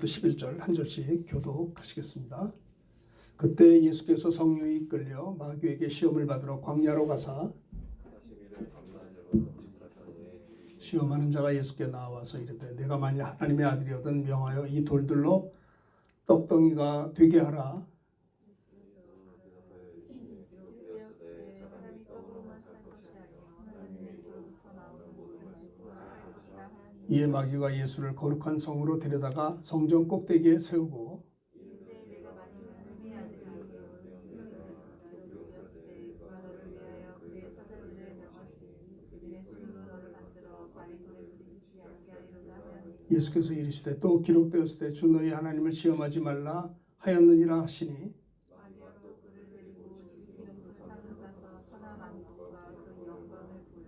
11절 한 절씩 교독하시겠습니다. 그때 예수께서 성령이 이끌려 마귀에게 시험을 받으러 광야로 가사 시험하는 자가 예수께 나와서 이르되 내가 만일 하나님의 아들이거든 명하여 이 돌들로 떡덩이가 되게 하라. 이에 마귀가 예수를 거룩한 성으로 데려다가 성전 꼭대기에 세우고 예수께서 이르시되 또 기록되었을 때 주 너희 하나님을 시험하지 말라 하였느니라 하시니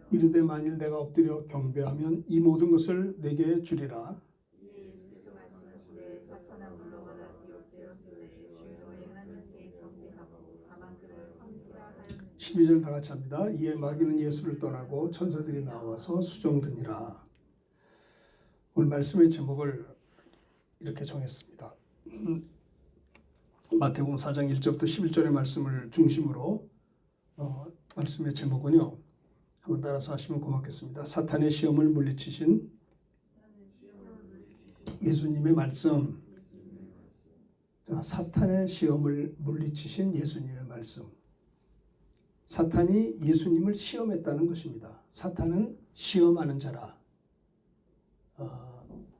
이르되 만일 내가 엎드려 경배하면 이 모든 것을 내게 주리라. 12절 다 같이 합니다. 이에 마귀는 예수를 떠나고 천사들이 나와서 수종드니라. 오늘 말씀의 제목을 이렇게 정했습니다. 마태복음 4장 1절부터 11절의 말씀을 중심으로 말씀의 제목은요. 한번 따라서 하시면 고맙겠습니다. 사탄의 시험을 물리치신 예수님의 말씀. 자, 사탄의 시험을 물리치신 예수님의 말씀. 사탄이 예수님을 시험했다는 것입니다. 사탄은 시험하는 자라.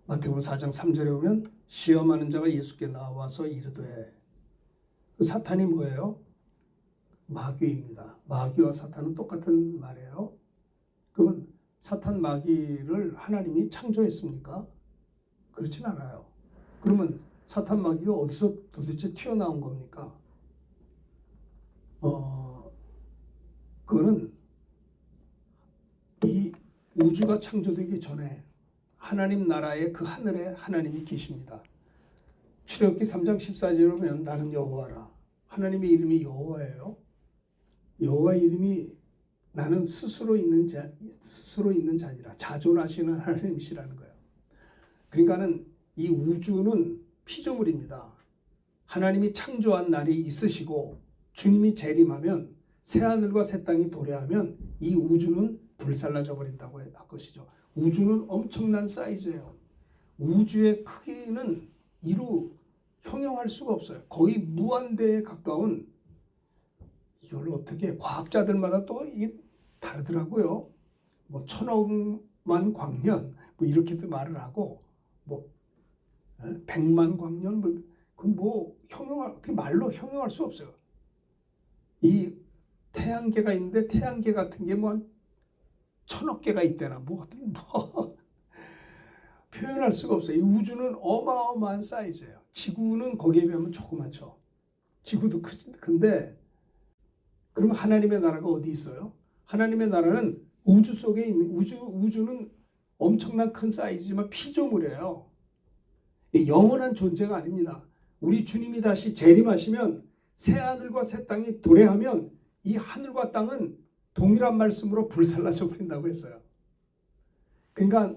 마태복음 4장 3절에 보면 시험하는 자가 예수께 나와서 이르되 그 사탄이 뭐예요? 마귀입니다. 마귀와 사탄은 똑같은 말이에요. 그러면 사탄 마귀를 하나님이 창조했습니까? 그렇진 않아요. 그러면 사탄 마귀가 어디서 도대체 튀어나온 겁니까? 그거는 이 우주가 창조되기 전에 하나님 나라의 그 하늘에 하나님이 계십니다. 출애굽기 3장 14절에 보면 나는 여호와라. 하나님의 이름이 여호와예요. 여호와 이름이 나는 스스로 있는 자니라. 자존하시는 하나님이시라는 거예요. 그러니까는 이 우주는 피조물입니다. 하나님이 창조한 날이 있으시고 주님이 재림하면 새 하늘과 새 땅이 도래하면 이 우주는 불살라져 버린다고 할 것이죠. 우주는 엄청난 사이즈예요. 우주의 크기는 이루 형용할 수가 없어요. 거의 무한대에 가까운. 이걸 어떻게 과학자들마다 또 다르더라고요. 뭐 1000억만 광년 뭐 이렇게도 말을 하고 뭐 100만 광년 뭐 형용할 어떻게 말로 형용할 수 없어요. 이 태양계가 있는데 태양계 같은 게 뭐 1000억 개가 있대나 뭐 표현할 수가 없어요. 이 우주는 어마어마한 사이즈예요. 지구는 거기에 비하면 조그맣죠. 지구도 큰데 그러면 하나님의 나라가 어디 있어요? 하나님의 나라는 우주 속에 있는 우주는 엄청난 큰 사이즈지만 피조물이에요. 영원한 존재가 아닙니다. 우리 주님이 다시 재림하시면 새 하늘과 새 땅이 도래하면 이 하늘과 땅은 동일한 말씀으로 불살라져 버린다고 했어요. 그러니까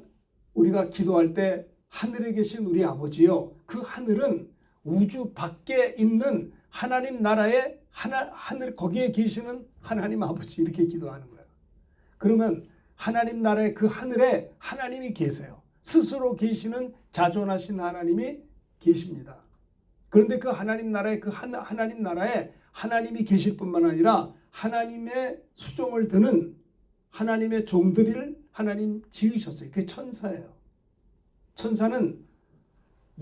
우리가 기도할 때 하늘에 계신 우리 아버지요. 그 하늘은 우주 밖에 있는 하나님 나라의 하늘 거기에 계시는 하나님 아버지 이렇게 기도하는 거예요. 그러면 하나님 나라의 그 하늘에 하나님이 계세요. 스스로 계시는 자존하신 하나님이 계십니다. 그런데 그 하나님 나라의 그 하나님 나라에 하나님이 계실 뿐만 아니라 하나님의 수종을 드는 하나님의 종들을 하나님 지으셨어요. 그게 천사예요. 천사는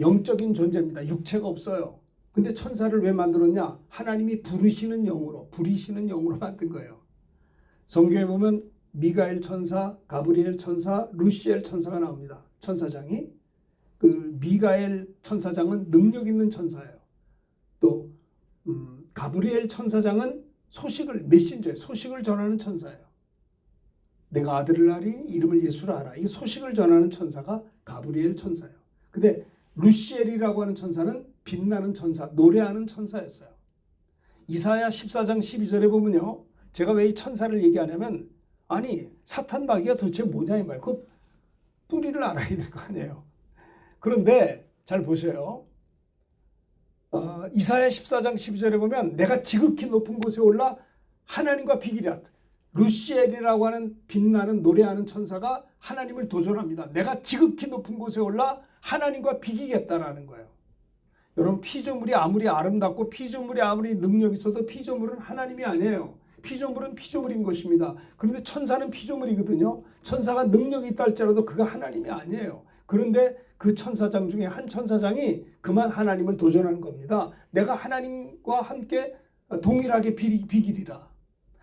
영적인 존재입니다. 육체가 없어요. 근데 천사를 왜 만들었냐? 하나님이 부리시는 영으로 만든 거예요. 성경에 보면 미가엘 천사, 가브리엘 천사, 루시엘 천사가 나옵니다. 천사장이. 그 미가엘 천사장은 능력 있는 천사예요. 또 가브리엘 천사장은 메신저예요. 소식을 전하는 천사예요. 내가 아들을 낳으리니 이름을 예수라 하라. 이게 소식을 전하는 천사가 가브리엘 천사예요. 근데 루시엘이라고 하는 천사는 빛나는 천사, 노래하는 천사였어요. 이사야 14장 12절에 보면요. 제가 왜 이 천사를 얘기하냐면 아니 사탄 마귀가 도대체 뭐냐 이 말. 그 뿌리를 알아야 될 거 아니에요. 그런데 잘 보세요. 이사야 14장 12절에 보면 내가 지극히 높은 곳에 올라 하나님과 비기랴. 루시엘이라고 하는 빛나는 노래하는 천사가 하나님을 도전합니다. 내가 지극히 높은 곳에 올라 하나님과 비기겠다라는 거예요. 여러분, 피조물이 아무리 아름답고 피조물이 아무리 능력이 있어도 피조물은 하나님이 아니에요. 피조물은 피조물인 것입니다. 그런데 천사는 피조물이거든요. 천사가 능력이 있다 할지라도 그가 하나님이 아니에요. 그런데 그 천사장 중에 한 천사장이 그만 하나님을 도전하는 겁니다. 내가 하나님과 함께 동일하게 비기리라.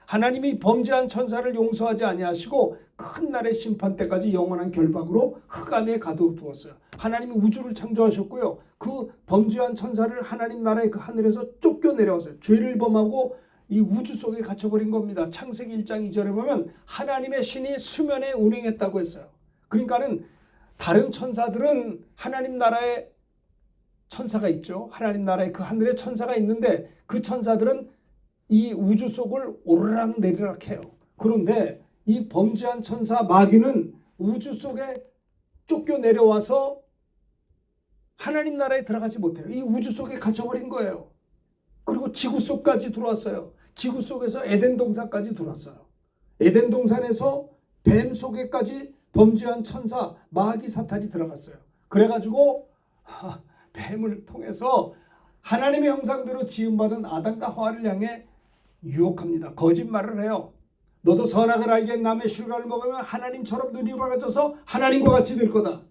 하나님이 범죄한 천사를 용서하지 아니하시고 큰 날의 심판 때까지 영원한 결박으로 흑암에 가둬두었어요. 하나님이 우주를 창조하셨고요. 그 범죄한 천사를 하나님 나라의 그 하늘에서 쫓겨내려왔어요. 죄를 범하고 이 우주 속에 갇혀버린 겁니다. 창세기 1장 2절에 보면 하나님의 신이 수면에 운행했다고 했어요. 그러니까는 다른 천사들은 하나님 나라의 천사가 있죠. 하나님 나라의 그 하늘에 천사가 있는데 그 천사들은 이 우주 속을 오르락 내리락 해요. 그런데 이 범죄한 천사 마귀는 우주 속에 쫓겨 내려와서 하나님 나라에 들어가지 못해요. 이 우주 속에 갇혀버린 거예요. 그리고 지구 속까지 들어왔어요. 지구 속에서 에덴 동산까지 들어왔어요. 에덴 동산에서 뱀 속에까지 범죄한 천사 마귀 사탄이 들어갔어요. 그래가지고 뱀을 통해서 하나님의 형상대로 지음받은 아담과 하와를 향해 유혹합니다. 거짓말을 해요. 너도 선악을 알게 남의 실과를 먹으면 하나님처럼 눈이 밝아져서 하나님과 같이 될 거다.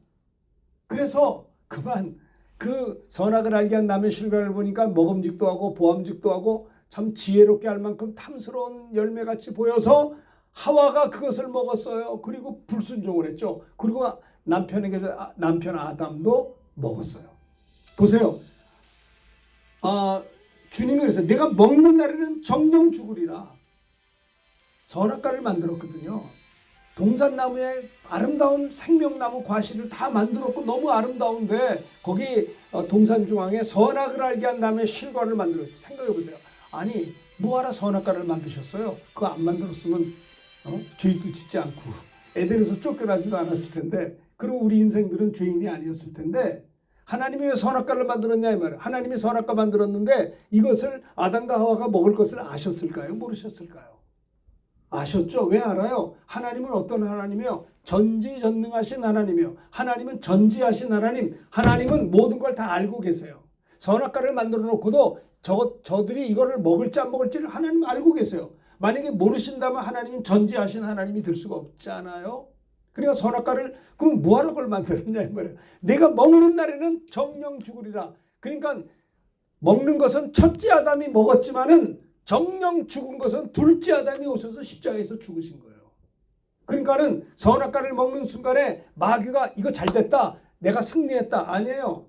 그래서 그만 그 선악을 알게 한 남의 실과를 보니까 먹음직도 하고 보암직도 하고 참 지혜롭게 할 만큼 탐스러운 열매같이 보여서 하와가 그것을 먹었어요. 그리고 불순종을 했죠. 그리고 남편 아담도 먹었어요. 보세요. 주님이 그랬어요. 내가 먹는 날에는 정령 죽으리라. 선악과를 만들었거든요. 동산나무에 아름다운 생명나무 과실을 다 만들었고 너무 아름다운데 거기 동산 중앙에 선악을 알게 한 나무의 실과를 만들었어요. 생각해 보세요. 아니 뭐하러 선악과를 만드셨어요? 그거 안 만들었으면 죄도 짓지 않고 에덴에서 쫓겨나지도 않았을 텐데, 그럼 우리 인생들은 죄인이 아니었을 텐데, 하나님이 왜 선악과를 만들었냐 이 말이에요. 하나님이 선악과 만들었는데 이것을 아담과 하와가 먹을 것을 아셨을까요? 모르셨을까요? 아셨죠? 왜 알아요? 하나님은 어떤 하나님이요? 전지전능하신 하나님이요. 하나님은 전지하신 하나님. 하나님은 모든 걸 다 알고 계세요. 선악과를 만들어 놓고도 저들이 이거를 먹을지 안 먹을지를 하나님은 알고 계세요. 만약에 모르신다면 하나님은 전지하신 하나님이 될 수가 없잖아요. 그러니까 선악과를 그럼 뭐하러 그걸 만들었냐 이 말이에요. 내가 먹는 날에는 정령 죽으리라. 그러니까 먹는 것은 첫째 아담이 먹었지만은 정령 죽은 것은 둘째 아담이 오셔서 십자가에서 죽으신 거예요. 그러니까는 선악과를 먹는 순간에 마귀가 이거 잘 됐다, 내가 승리했다, 아니에요.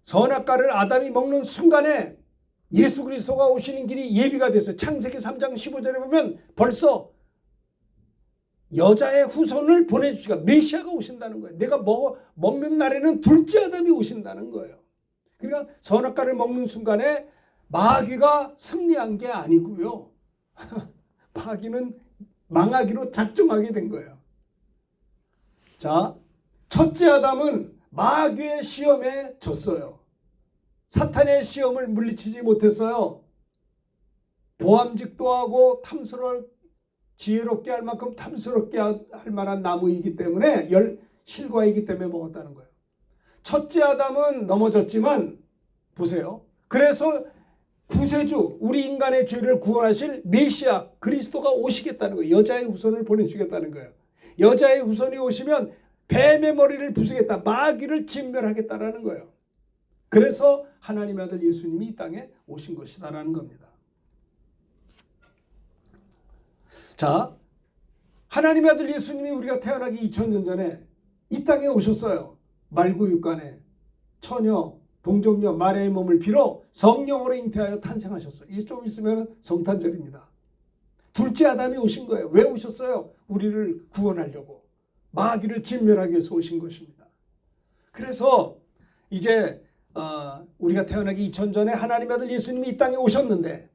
선악과를 아담이 먹는 순간에 예수 그리스도가 오시는 길이 예비가 됐어요. 창세기 3장 15절에 보면 벌써 여자의 후손을 보내주시가 메시아가 오신다는 거예요. 내가 먹는 날에는 둘째 아담이 오신다는 거예요. 그러니까 선악과를 먹는 순간에 마귀가 승리한 게 아니고요. 마귀는 망하기로 작정하게 된 거예요. 자, 첫째 아담은 마귀의 시험에 졌어요. 사탄의 시험을 물리치지 못했어요. 보암직도 하고 지혜롭게 할 만큼 탐스럽게 할 만한 나무이기 때문에 실과이기 때문에 먹었다는 거예요. 첫째 아담은 넘어졌지만 보세요. 그래서 구세주, 우리 인간의 죄를 구원하실 메시아 그리스도가 오시겠다는 거예요. 여자의 후손을 보내주겠다는 거예요. 여자의 후손이 오시면 뱀의 머리를 부수겠다, 마귀를 진멸하겠다라는 거예요. 그래서 하나님의 아들 예수님이 이 땅에 오신 것이다라는 겁니다. 자, 하나님의 아들 예수님이 우리가 태어나기 2000년 전에 이 땅에 오셨어요. 말구육간에 처녀 동정녀 마리아의 몸을 빌어 성령으로 잉태하여 탄생하셨어요. 이제 좀 있으면 성탄절입니다. 둘째 아담이 오신 거예요. 왜 오셨어요? 우리를 구원하려고, 마귀를 진멸하기 위해서 오신 것입니다. 그래서 이제 우리가 태어나기 2000년 전에 하나님의 아들 예수님이 이 땅에 오셨는데,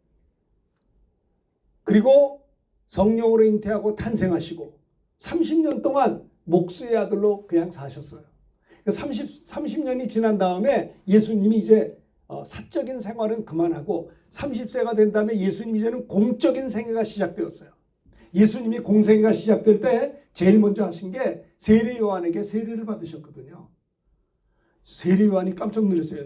그리고 성령으로 잉태하고 탄생하시고 30년 동안 목수의 아들로 그냥 사셨어요. 30년이 지난 다음에 예수님이 이제 사적인 생활은 그만하고 30세가 된 다음에 예수님 이제는 공적인 생애가 시작되었어요. 예수님이 공생애가 시작될 때 제일 먼저 하신 게 세례 요한에게 세례를 받으셨거든요. 세례 요한이 깜짝 놀랐어요.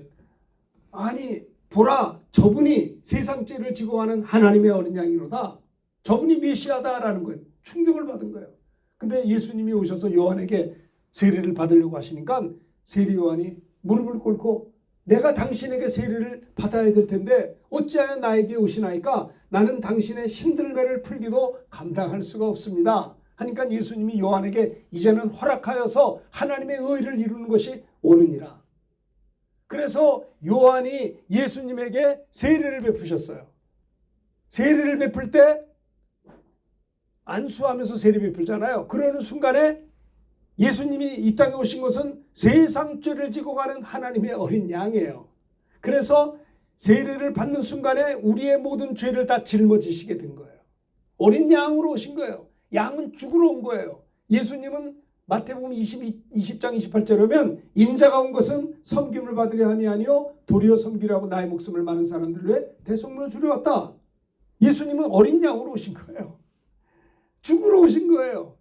아니 보라, 저분이 세상 죄를 지고 가는 하나님의 어린 양이로다. 저분이 메시아다라는 거예요. 충격을 받은 거예요. 근데 예수님이 오셔서 요한에게 세례를 받으려고 하시니까 세례 요한이 무릎을 꿇고 내가 당신에게 세례를 받아야 될 텐데 어찌하여 나에게 오시나이까? 나는 당신의 신들매를 풀기도 감당할 수가 없습니다. 하니까 예수님이 요한에게 이제는 허락하여서 하나님의 의를 이루는 것이 옳으니라. 그래서 요한이 예수님에게 세례를 베푸셨어요. 세례를 베풀 때 안수하면서 세례 베풀잖아요. 그러는 순간에 예수님이 이 땅에 오신 것은 세상 죄를 지고 가는 하나님의 어린 양이에요. 그래서 세례를 받는 순간에 우리의 모든 죄를 다 짊어지시게 된 거예요. 어린 양으로 오신 거예요. 양은 죽으러 온 거예요. 예수님은 마태복음 20장 28절에 보면 인자가 온 것은 섬김을 받으려 함이 아니요 도리어 섬기려 하고 나의 목숨을 많은 사람들 위해 대속물로 주려 왔다. 예수님은 어린 양으로 오신 거예요. 죽으러 오신 거예요.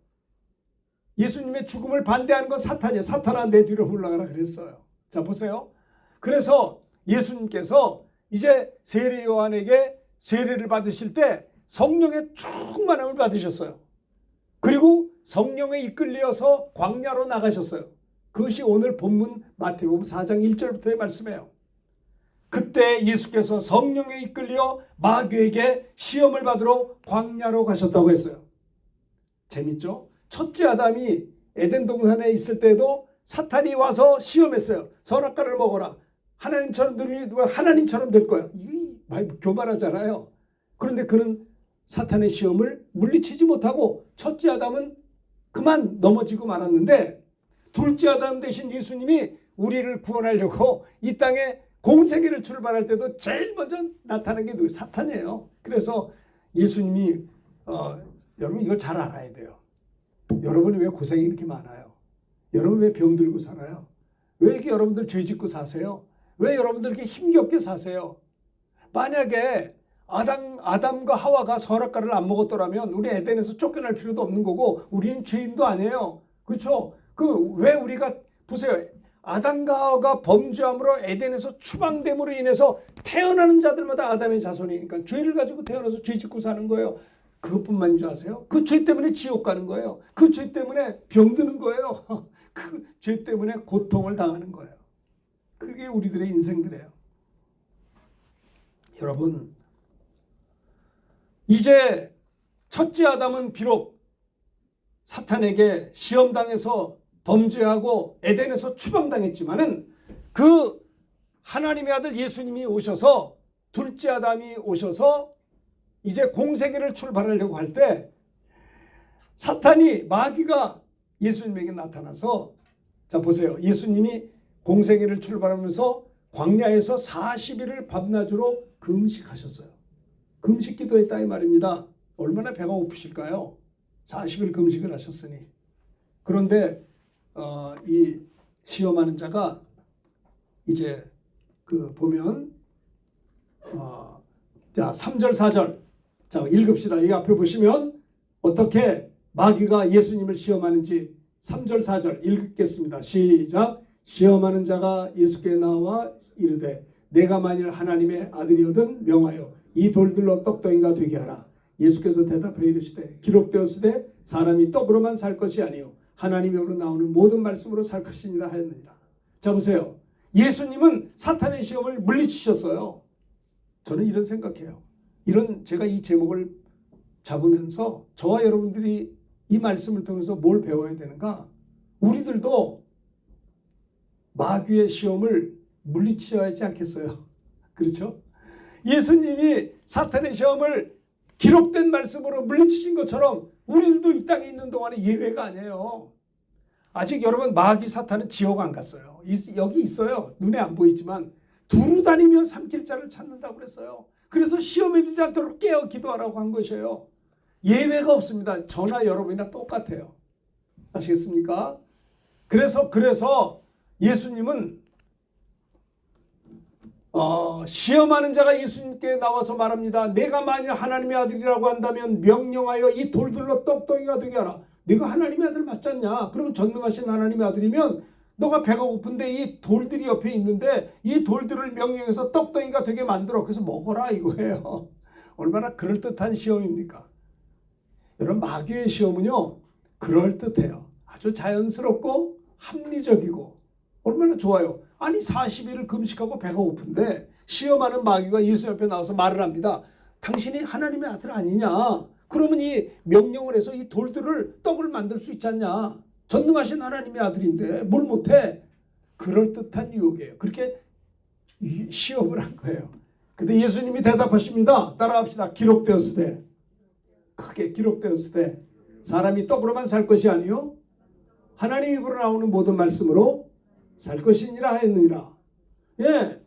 예수님의 죽음을 반대하는 건 사탄이에요. 사탄아 내 뒤로 물러가라 그랬어요. 자 보세요. 그래서 예수님께서 이제 세례 요한에게 세례를 받으실 때 성령의 충만함을 받으셨어요. 그리고 성령에 이끌려서 광야로 나가셨어요. 그것이 오늘 본문 마태복음 4장 1절부터의 말씀이에요. 그때 예수께서 성령에 이끌려 마귀에게 시험을 받으러 광야로 가셨다고 했어요. 재밌죠? 첫째 아담이 에덴 동산에 있을 때도 사탄이 와서 시험했어요. 선악과를 먹어라. 하나님처럼 될 거야. 이게 교만하잖아요. 그런데 그는 사탄의 시험을 물리치지 못하고 첫째 아담은 그만 넘어지고 말았는데 둘째 아담 대신 예수님이 우리를 구원하려고 이 땅에 공생애를 출발할 때도 제일 먼저 나타난 게 누구예요? 사탄이에요. 그래서 예수님이 여러분 이걸 잘 알아야 돼요. 여러분이 왜 고생이 이렇게 많아요? 여러분 왜 병들고 살아요? 왜 이렇게 여러분들 죄 짓고 사세요? 왜 여러분들 이렇게 힘겹게 사세요? 만약에 아담과 하와가 선악과를 안 먹었더라면 우리 에덴에서 쫓겨날 필요도 없는 거고 우리는 죄인도 아니에요. 그렇죠? 왜 우리가 보세요. 아담과 하와가 범죄함으로 에덴에서 추방됨으로 인해서 태어나는 자들마다 아담의 자손이니까 죄를 가지고 태어나서 죄 짓고 사는 거예요. 그것뿐만인 줄 아세요? 그 죄 때문에 지옥 가는 거예요. 그 죄 때문에 병드는 거예요. 그 죄 때문에 고통을 당하는 거예요. 그게 우리들의 인생들이에요. 여러분, 이제 첫째 아담은 비록 사탄에게 시험당해서 범죄하고 에덴에서 추방당했지만은 그 하나님의 아들 예수님이 오셔서 둘째 아담이 오셔서 이제 공생애를 출발하려고 할 때 사탄이 마귀가 예수님에게 나타나서 자 보세요. 예수님이 공생애를 출발하면서 광야에서 40일을 밤낮으로 금식하셨어요. 금식 기도했다 이 말입니다. 얼마나 배가 고프실까요? 40일 금식을 하셨으니. 그런데 이 시험하는 자가 이제 보면 자 3절 4절 자 읽읍시다. 이 앞에 보시면 어떻게 마귀가 예수님을 시험하는지 3절 4절 읽겠습니다. 시작. 시험하는 자가 예수께 나와 이르되 내가 만일 하나님의 아들이거든 명하여 이 돌들로 떡덩이가 되게 하라. 예수께서 대답하여 이르시되 기록되었으되 사람이 떡으로만 살 것이 아니요 하나님으로 나오는 모든 말씀으로 살 것이니라 하였느니라. 자 보세요. 예수님은 사탄의 시험을 물리치셨어요. 저는 이런 생각해요. 제가 이 제목을 잡으면서 저와 여러분들이 이 말씀을 통해서 뭘 배워야 되는가? 우리들도 마귀의 시험을 물리쳐야 하지 않겠어요? 그렇죠? 예수님이 사탄의 시험을 기록된 말씀으로 물리치신 것처럼 우리들도 이 땅에 있는 동안에 예외가 아니에요. 아직 여러분 마귀 사탄은 지옥 안 갔어요. 여기 있어요. 눈에 안 보이지만 두루 다니며 삼킬 자를 찾는다고 그랬어요. 그래서 시험에 들지 않도록 깨어 기도하라고 한 것이에요. 예외가 없습니다. 저나 여러분이나 똑같아요. 아시겠습니까? 그래서 예수님은 시험하는 자가 예수님께 나와서 말합니다. 내가 만일 하나님의 아들이라고 한다면 명령하여 이 돌들로 떡덩이가 되게 하라. 네가 하나님의 아들 맞지 않냐? 그러면 전능하신 하나님의 아들이면 너가 배가 고픈데 이 돌들이 옆에 있는데 이 돌들을 명령해서 떡덩이가 되게 만들어. 그래서 먹어라 이거예요. 얼마나 그럴듯한 시험입니까? 여러분, 마귀의 시험은요, 그럴듯해요. 아주 자연스럽고 합리적이고 얼마나 좋아요. 아니 40일을 금식하고 배가 고픈데 시험하는 마귀가 예수 옆에 나와서 말을 합니다. 당신이 하나님의 아들 아니냐? 그러면 이 명령을 해서 이 돌들을 떡을 만들 수 있지 않냐? 전능하신 하나님의 아들인데 뭘 못해? 그럴듯한 유혹이에요. 그렇게 시험을 한 거예요. 근데 예수님이 대답하십니다. 따라합시다. 기록되었으되, 크게 기록되었으되 사람이 떡으로만 살 것이 아니요 하나님 입으로 나오는 모든 말씀으로 살 것이니라 하였느니라. 예,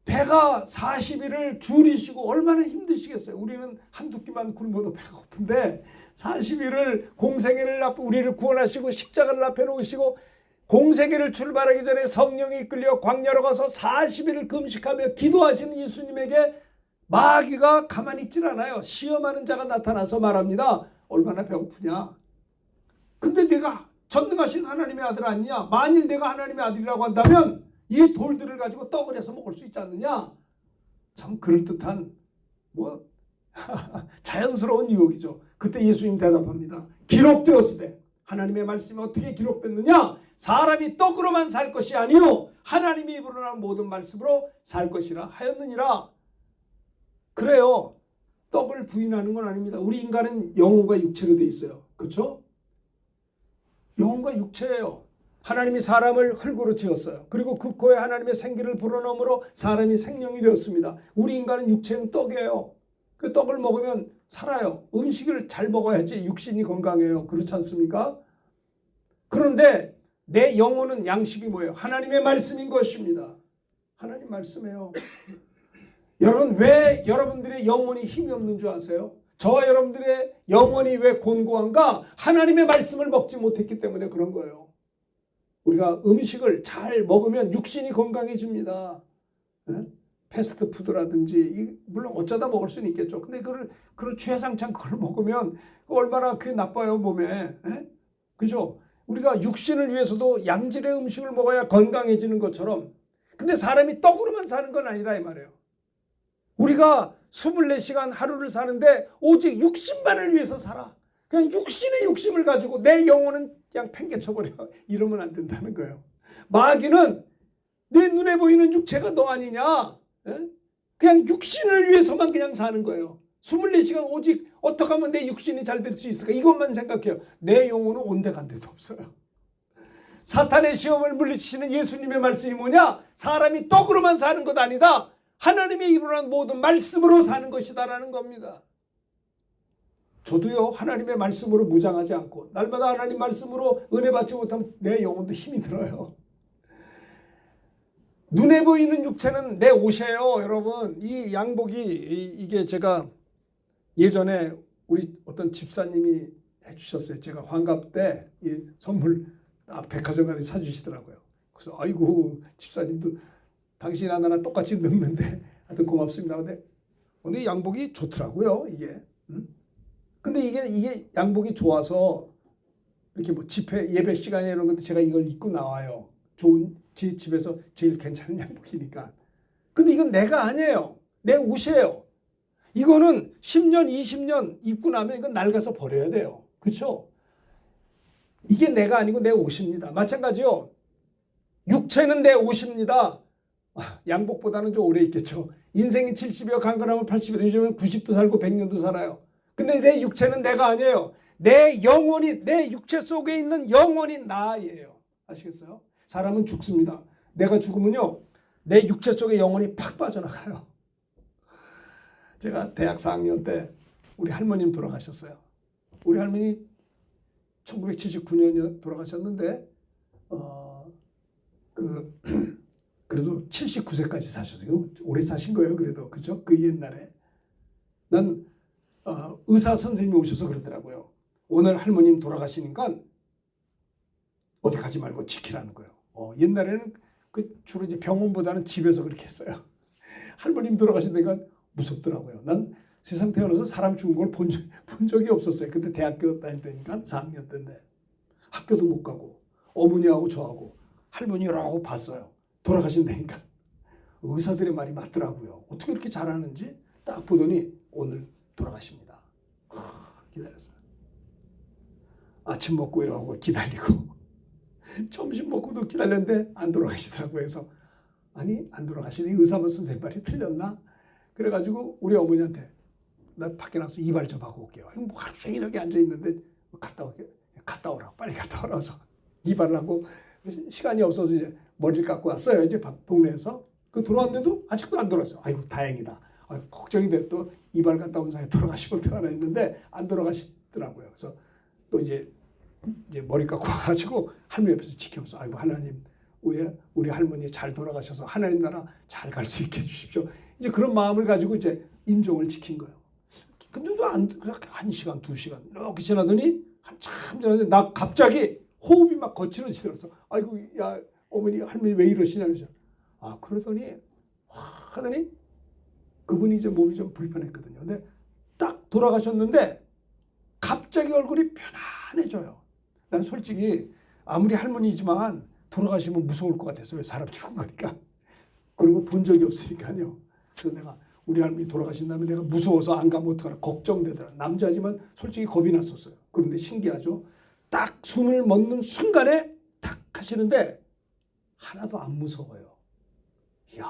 배가 40일을 줄이시고 얼마나 힘드시겠어요. 우리는 한두 끼만 굶어도 배가 고픈데 40일을 공생애를 앞에 우리를 구원하시고 십자가를 앞에 놓으시고 공생애를 출발하기 전에 성령이 이끌려 광야로 가서 40일을 금식하며 기도하시는 예수님에게 마귀가 가만히 있질 않아요. 시험하는 자가 나타나서 말합니다. 얼마나 배고프냐. 근데 내가 전능하신 하나님의 아들 아니냐? 만일 내가 하나님의 아들이라고 한다면 이 돌들을 가지고 떡을 해서 먹을 수 있지 않느냐? 참 그럴듯한 자연스러운 유혹이죠. 그때 예수님 대답합니다. 기록되었으되, 하나님의 말씀이 어떻게 기록됐느냐? 사람이 떡으로만 살 것이 아니요 하나님이 입으로 나온 모든 말씀으로 살 것이라 하였느니라. 그래요. 떡을 부인하는 건 아닙니다. 우리 인간은 영혼과 육체로 돼 있어요. 그렇죠? 영혼과 육체예요. 하나님이 사람을 흙으로 지었어요. 그리고 그 코에 하나님의 생기를 불어넣음으로 사람이 생명이 되었습니다. 우리 인간은 육체는 떡이에요. 그 떡을 먹으면 살아요. 음식을 잘 먹어야지 육신이 건강해요. 그렇지 않습니까? 그런데 내 영혼은 양식이 뭐예요? 하나님의 말씀인 것입니다. 하나님 말씀이에요. 여러분, 왜 여러분들의 영혼이 힘이 없는 줄 아세요? 저와 여러분들의 영혼이 왜 곤고한가? 하나님의 말씀을 먹지 못했기 때문에 그런 거예요. 우리가 음식을 잘 먹으면 육신이 건강해집니다. 네? 패스트푸드라든지 물론 어쩌다 먹을 수는 있겠죠. 근데 그걸 주야장창 그걸 먹으면 얼마나 그게 나빠요 몸에. 네? 그죠? 우리가 육신을 위해서도 양질의 음식을 먹어야 건강해지는 것처럼, 근데 사람이 떡으로만 사는 건 아니라 이 말이에요. 우리가 24시간 하루를 사는데 오직 육신만을 위해서 살아. 그냥 육신의 욕심을 가지고 내 영혼은 그냥 팽개쳐버려. 이러면 안 된다는 거예요. 마귀는 내 눈에 보이는 육체가 너 아니냐? 그냥 육신을 위해서만 그냥 사는 거예요. 24시간 오직 어떻게 하면 내 육신이 잘 될 수 있을까? 이것만 생각해요. 내 영혼은 온데간데도 없어요. 사탄의 시험을 물리치시는 예수님의 말씀이 뭐냐? 사람이 떡으로만 사는 것 아니다. 하나님의 입으로 난 모든 말씀으로 사는 것이다라는 겁니다. 저도요, 하나님의 말씀으로 무장하지 않고 날마다 하나님 말씀으로 은혜 받지 못하면 내 영혼도 힘이 들어요. 눈에 보이는 육체는 내 옷이에요. 여러분, 이 양복이 이게 제가 예전에 우리 어떤 집사님이 해주셨어요. 제가 환갑 때 이 선물 백화점 가서 사주시더라고요. 그래서 아이고 집사님도 당신이나 나나 똑같이 늙는데 하여튼 고맙습니다. 근데 양복이 좋더라고요. 이게. 근데 이게 양복이 좋아서 이렇게 뭐 집회 예배 시간에 이런 건데 제가 이걸 입고 나와요. 좋은 제 집에서 제일 괜찮은 양복이니까. 근데 이건 내가 아니에요. 내 옷이에요. 이거는 10년, 20년 입고 나면 이건 낡아서 버려야 돼요. 그렇죠? 이게 내가 아니고 내 옷입니다. 마찬가지요. 육체는 내 옷입니다. 양복보다는 좀 오래 있겠죠. 인생이 70이요, 강건하면 80이요. 요즘은 90도 살고 100년도 살아요. 근데 내 육체는 내가 아니에요. 내 영혼이, 내 육체 속에 있는 영혼이 나예요. 아시겠어요? 사람은 죽습니다. 내가 죽으면요, 내 육체 속에 영혼이 팍 빠져나가요. 제가 대학 4학년 때 우리 할머님 돌아가셨어요. 우리 할머니 1979년에 돌아가셨는데 그래도 79세까지 사셨어요. 오래 사신 거예요. 그래도 그죠? 그 옛날에 난 의사 선생님이 오셔서 그러더라고요. 오늘 할머님 돌아가시니까 어디 가지 말고 지키라는 거예요. 옛날에는 주로 이제 병원보다는 집에서 그렇게 했어요. 할머님 돌아가신다니까 무섭더라고요. 난 세상 태어나서 사람 죽은 걸 본 적이 없었어요. 그때 대학교 다닐 때니까 4학년 때인데 학교도 못 가고 어머니하고 저하고 할머니라고 봤어요. 돌아가신다니까. 의사들의 말이 맞더라고요. 어떻게 이렇게 잘하는지 딱 보더니 오늘 돌아가십니다. 기다렸어요. 아침 먹고 이러고 기다리고 점심 먹고도 기다렸는데 안 돌아가시더라고요. 그래서 아니 안 돌아가시니 의사 선생님 말이 틀렸나? 그래가지고 우리 어머니한테 나 밖에 나가서 이발 좀 하고 올게요. 뭐 하루 종일 여기 앉아있는데 갔다 오라고 빨리 갔다 오라서 이발을 하고 시간이 없어서 이제 머리를 깎고 왔어요. 이제 동네에서. 들어왔는데도 아직도 안 돌아왔어요. 아이고 다행이다. 걱정이 돼. 또 이발 갔다 온 사이에 돌아가시면 어떡하나 했는데 안 돌아가시더라고요. 그래서 또 이제 머리 깎고 와가지고 할머니 옆에서 지켜보면서 아이고 하나님 우리 할머니 잘 돌아가셔서 하나님 나라 잘 갈 수 있게 해주십시오. 이제 그런 마음을 가지고 이제 임종을 지킨 거예요. 근데도 그렇게 1시간, 2시간 이렇게 지나더니 한참 지났는데 나 갑자기 호흡이 막 거칠어지더라고요. 아이고 야 어머니 할머니 왜 이러시냐 그러죠. 그러더니 하더니 그분이 이제 몸이 좀 불편했거든요. 근데 딱 돌아가셨는데 갑자기 얼굴이 편안해져요. 나는 솔직히 아무리 할머니지만 돌아가시면 무서울 것 같아서 왜 사람 죽은 거니까 그런 걸 본 적이 없으니까요. 그래서 내가 우리 할머니 돌아가신 다음에 내가 무서워서 안 가면 어떡하나 걱정되더라. 남자지만 솔직히 겁이 났었어요. 그런데 신기하죠. 딱 숨을 멎는 순간에 탁 하시는데 하나도 안 무서워요. 이야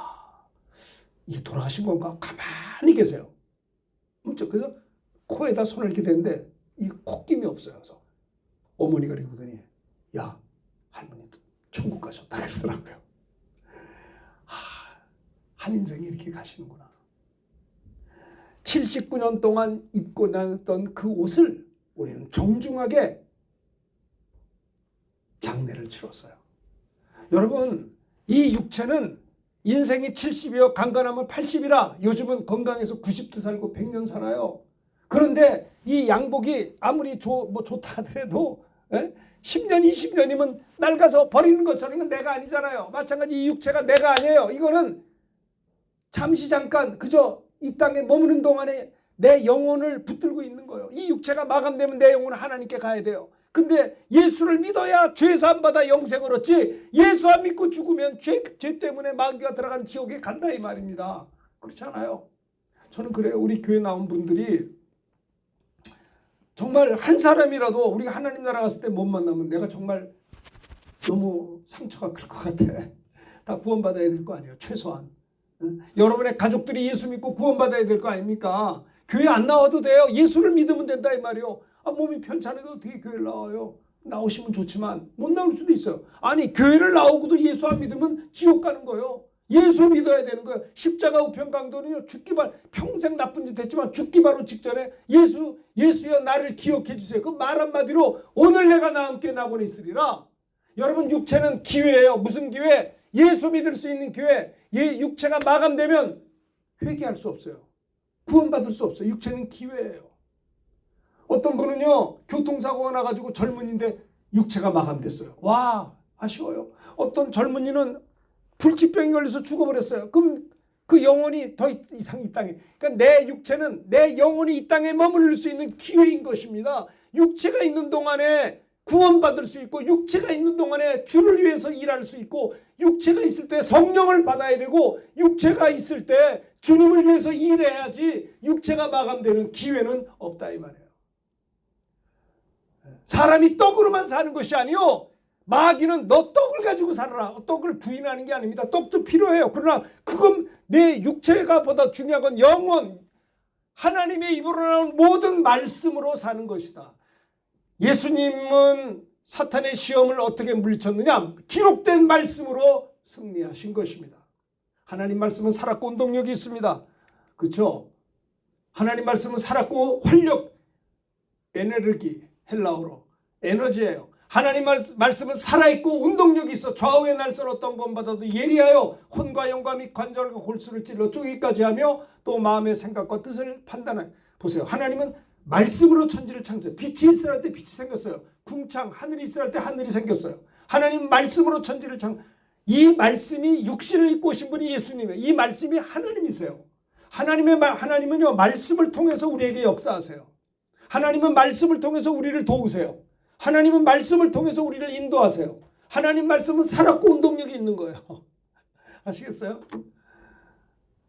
이게 돌아가신 건가? 가만히 계세요. 그래서 코에다 손을 이렇게 대는데 이 콧김이 없어요. 그래서 어머니가 이렇게 보더니 야 할머니도 천국 가셨다 그러더라고요. 한 인생이 이렇게 가시는구나. 79년 동안 입고 다녔던 그 옷을 우리는 정중하게 장례를 치렀어요. 여러분 이 육체는 인생이 70이요 강건하면 80이라 요즘은 건강해서 90도 살고 100년 살아요. 그런데 이 양복이 아무리 좋다 하더라도 10년 20년이면 낡아서 버리는 것처럼 이건 내가 아니잖아요. 마찬가지 이 육체가 내가 아니에요. 이거는 잠시 잠깐 그저 이 땅에 머무는 동안에 내 영혼을 붙들고 있는 거예요. 이 육체가 마감되면 내 영혼은 하나님께 가야 돼요. 근데 예수를 믿어야 죄 사함 받아 영생을 얻지 예수 안 믿고 죽으면 죄 때문에 마귀가 들어가는 지옥에 간다 이 말입니다. 그렇지 않아요? 저는 그래요. 우리 교회 나온 분들이 정말 한 사람이라도 우리가 하나님 나라 갔을 때 못 만나면 내가 정말 너무 상처가 클 것 같아. 다 구원받아야 될 거 아니에요. 최소한. 여러분의 가족들이 예수 믿고 구원받아야 될 거 아닙니까? 교회 안 나와도 돼요. 예수를 믿으면 된다 이 말이요. 몸이 편찮아도 어떻게 교회를 나와요? 나오시면 좋지만 못 나올 수도 있어요. 아니 교회를 나오고도 예수 안 믿으면 지옥 가는 거예요. 예수 믿어야 되는 거예요. 십자가 우편 강도는요. 평생 나쁜 짓 했지만 죽기 바로 직전에 예수여 나를 기억해 주세요. 그 말 한마디로 오늘 내가 나와 함께 나고는 있으리라. 여러분 육체는 기회예요. 무슨 기회? 예수 믿을 수 있는 기회. 육체가 마감되면 회개할 수 없어요. 구원받을 수 없어요. 육체는 기회예요. 어떤 분은요. 교통사고가 나가지고 젊은이인데 육체가 마감됐어요. 와 아쉬워요. 어떤 젊은이는 불치병이 걸려서 죽어버렸어요. 그럼 그 영혼이 더 이상 이 땅에 그러니까 내 육체는 내 영혼이 이 땅에 머무를 수 있는 기회인 것입니다. 육체가 있는 동안에 구원받을 수 있고 육체가 있는 동안에 주를 위해서 일할 수 있고 육체가 있을 때 성령을 받아야 되고 육체가 있을 때 주님을 위해서 일해야지 육체가 마감되는 기회는 없다 이 말이에요. 사람이 떡으로만 사는 것이 아니요. 마귀는 너 떡을 가지고 살아라. 떡을 부인하는 게 아닙니다. 떡도 필요해요. 그러나 그건 내 육체가 보다 중요한 건 영혼. 하나님의 입으로 나온 모든 말씀으로 사는 것이다. 예수님은 사탄의 시험을 어떻게 물리쳤느냐? 기록된 말씀으로 승리하신 것입니다. 하나님 말씀은 살았고 운동력이 있습니다. 그렇죠? 하나님 말씀은 살았고 활력, 에너지, 헬라어로 에너지예요. 하나님 말씀은 살아있고 운동력이 있어 좌우의 날선 어떤 구원받아도 예리하여 혼과 영과 및 관절과 골수를 찔러 쪼개기까지 하며 또 마음의 생각과 뜻을 판단하여. 보세요. 하나님은 말씀으로 천지를 창조해요. 빛이 있으라 할 때 빛이 생겼어요. 궁창 하늘이 있으라 할 때 하늘이 생겼어요. 하나님 말씀으로 천지를 이 말씀이 육신을 입고 오신 분이 예수님이에요. 이 말씀이 하나님이세요. 하나님은요, 말씀을 통해서 우리에게 역사하세요. 하나님은 말씀을 통해서 우리를 도우세요. 하나님은 말씀을 통해서 우리를 인도하세요. 하나님 말씀은 살았고 운동력이 있는 거예요. 아시겠어요?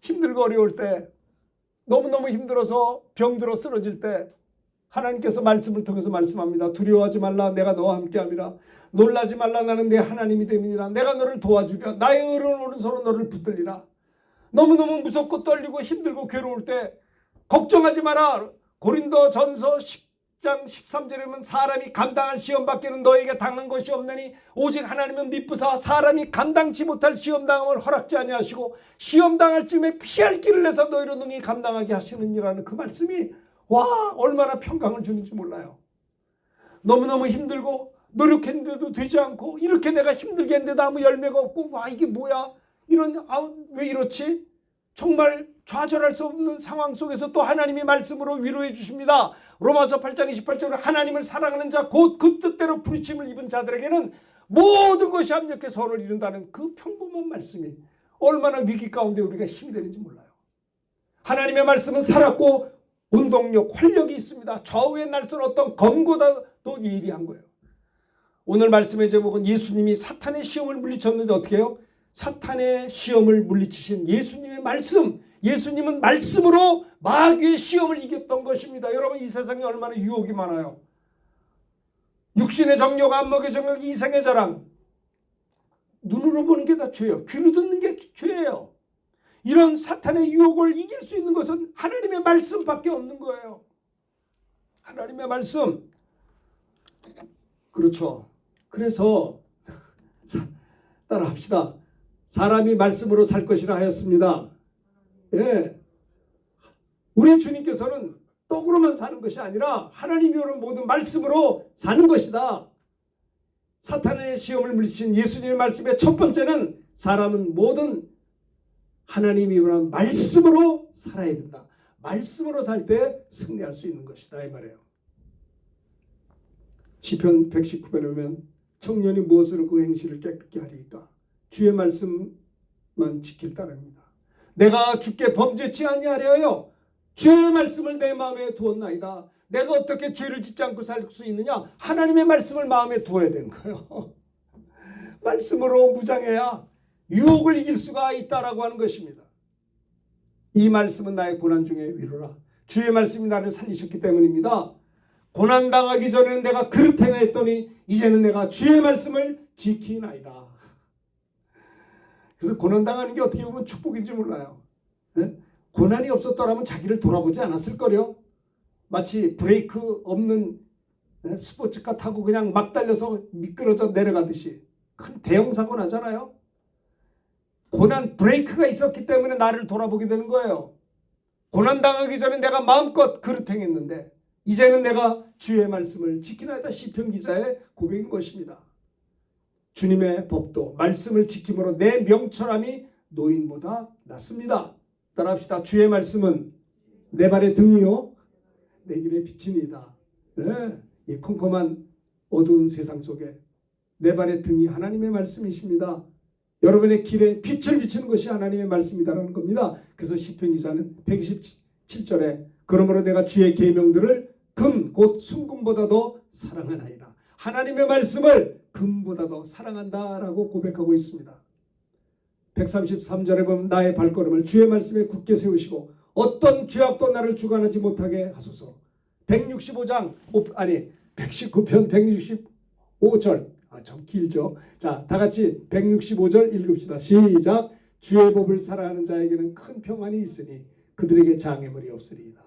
힘들고 어려울 때, 너무너무 힘들어서 병들어 쓰러질 때 하나님께서 말씀을 통해서 말씀합니다. 두려워하지 말라, 내가 너와 함께함이라. 놀라지 말라, 나는 내 하나님이 됨이니라. 내가 너를 도와주리라. 나의 의로운 오른손으로 너를 붙들리라. 너무너무 무섭고 떨리고 힘들고 괴로울 때 걱정하지 마라. 고린도전서 10장 13절에 보면 사람이 감당할 시험밖에는 너에게 당한 것이 없느니 오직 하나님은 미쁘사 사람이 감당치 못할 시험당함을 허락지 아니하시고 시험당할 쯤에 피할 길을 내서 너희로 능히 감당하게 하시느니라는 그 말씀이 와, 얼마나 평강을 주는지 몰라요. 너무너무 힘들고 노력했는데도 되지 않고 이렇게 내가 힘들게 했는데도 아무 열매가 없고 와, 이게 뭐야, 왜 이렇지? 정말 좌절할 수 없는 상황 속에서 또 하나님이 말씀으로 위로해 주십니다. 로마서 8장 28절에 하나님을 사랑하는 자 곧 그 뜻대로 부르심을 입은 자들에게는 모든 것이 합력해 선을 이룬다는 그 평범한 말씀이 얼마나 위기 가운데 우리가 힘이 되는지 몰라요. 하나님의 말씀은 살았고 운동력, 활력이 있습니다. 좌우의 날선 어떤 검보다도 예리한 거예요. 오늘 말씀의 제목은 예수님이 사탄의 시험을 물리쳤는데 어떻게 해요? 사탄의 시험을 물리치신 예수님의 말씀, 예수님은 말씀으로 마귀의 시험을 이겼던 것입니다. 여러분, 이 세상에 얼마나 유혹이 많아요. 육신의 정욕, 안목의 정욕, 이생의 자랑. 눈으로 보는 게 다 죄예요. 귀로 듣는 게 죄예요. 이런 사탄의 유혹을 이길 수 있는 것은 하나님의 말씀밖에 없는 거예요. 하나님의 말씀. 그렇죠. 그래서 따라합시다. 사람이 말씀으로 살 것이라 하였습니다. 예. 우리 주님께서는 떡으로만 사는 것이 아니라 하나님이 오는 모든 말씀으로 사는 것이다. 사탄의 시험을 물리친 예수님의 말씀의 첫 번째는 사람은 모든 하나님이 오는 말씀으로 살아야 된다. 말씀으로 살 때 승리할 수 있는 것이다, 이 말이에요. 시편 119편에 보면 청년이 무엇으로 그 행실을 깨끗게 하리까? 주의 말씀만 지킬 따름입니다. 내가 주께 범죄치 아니하려요. 주의 말씀을 내 마음에 두었나이다. 내가 어떻게 죄를 짓지 않고 살 수 있느냐? 하나님의 말씀을 마음에 두어야 되는 거예요. 말씀으로 무장해야 유혹을 이길 수가 있다라고 하는 것입니다. 이 말씀은 나의 고난 중에 위로라. 주의 말씀이 나를 살리셨기 때문입니다. 고난당하기 전에는 내가 그릇 행하였더니 이제는 내가 주의 말씀을 지키나이다. 그래서 고난당하는 게 어떻게 보면 축복인지 몰라요. 네? 고난이 없었더라면 자기를 돌아보지 않았을 거요. 마치 브레이크 없는 스포츠카 타고 그냥 막 달려서 미끄러져 내려가듯이 큰 대형 사고 나잖아요. 고난 브레이크가 있었기 때문에 나를 돌아보게 되는 거예요. 고난당하기 전에 내가 마음껏 그릇 행했는데 이제는 내가 주의 말씀을 지키나이다. 시편 기자의 고백인 것입니다. 주님의 법도 말씀을 지킴으로 내 명철함이 노인보다 낫습니다. 따라합시다. 주의 말씀은 내 발의 등이요 내 길의 빛이니이다. 네, 이 컴컴한 어두운 세상 속에 내 발의 등이 하나님의 말씀이십니다. 여러분의 길에 빛을 비추는 것이 하나님의 말씀이다라는 겁니다. 그래서 시편 기자는 127절에 그러므로 내가 주의 계명들을 금 곧 순금보다도 사랑하나이다. 하나님의 말씀을 금보다도 사랑한다라고 고백하고 있습니다. 133절에 보면 나의 발걸음을 주의 말씀에 굳게 세우시고 어떤 죄악도 나를 주관하지 못하게 하소서. 119편 165절. 좀 길죠. 자, 다 같이 165절 읽읍시다. 시작. 주의 법을 사랑하는 자에게는 큰 평안이 있으니 그들에게 장애물이 없으리이다.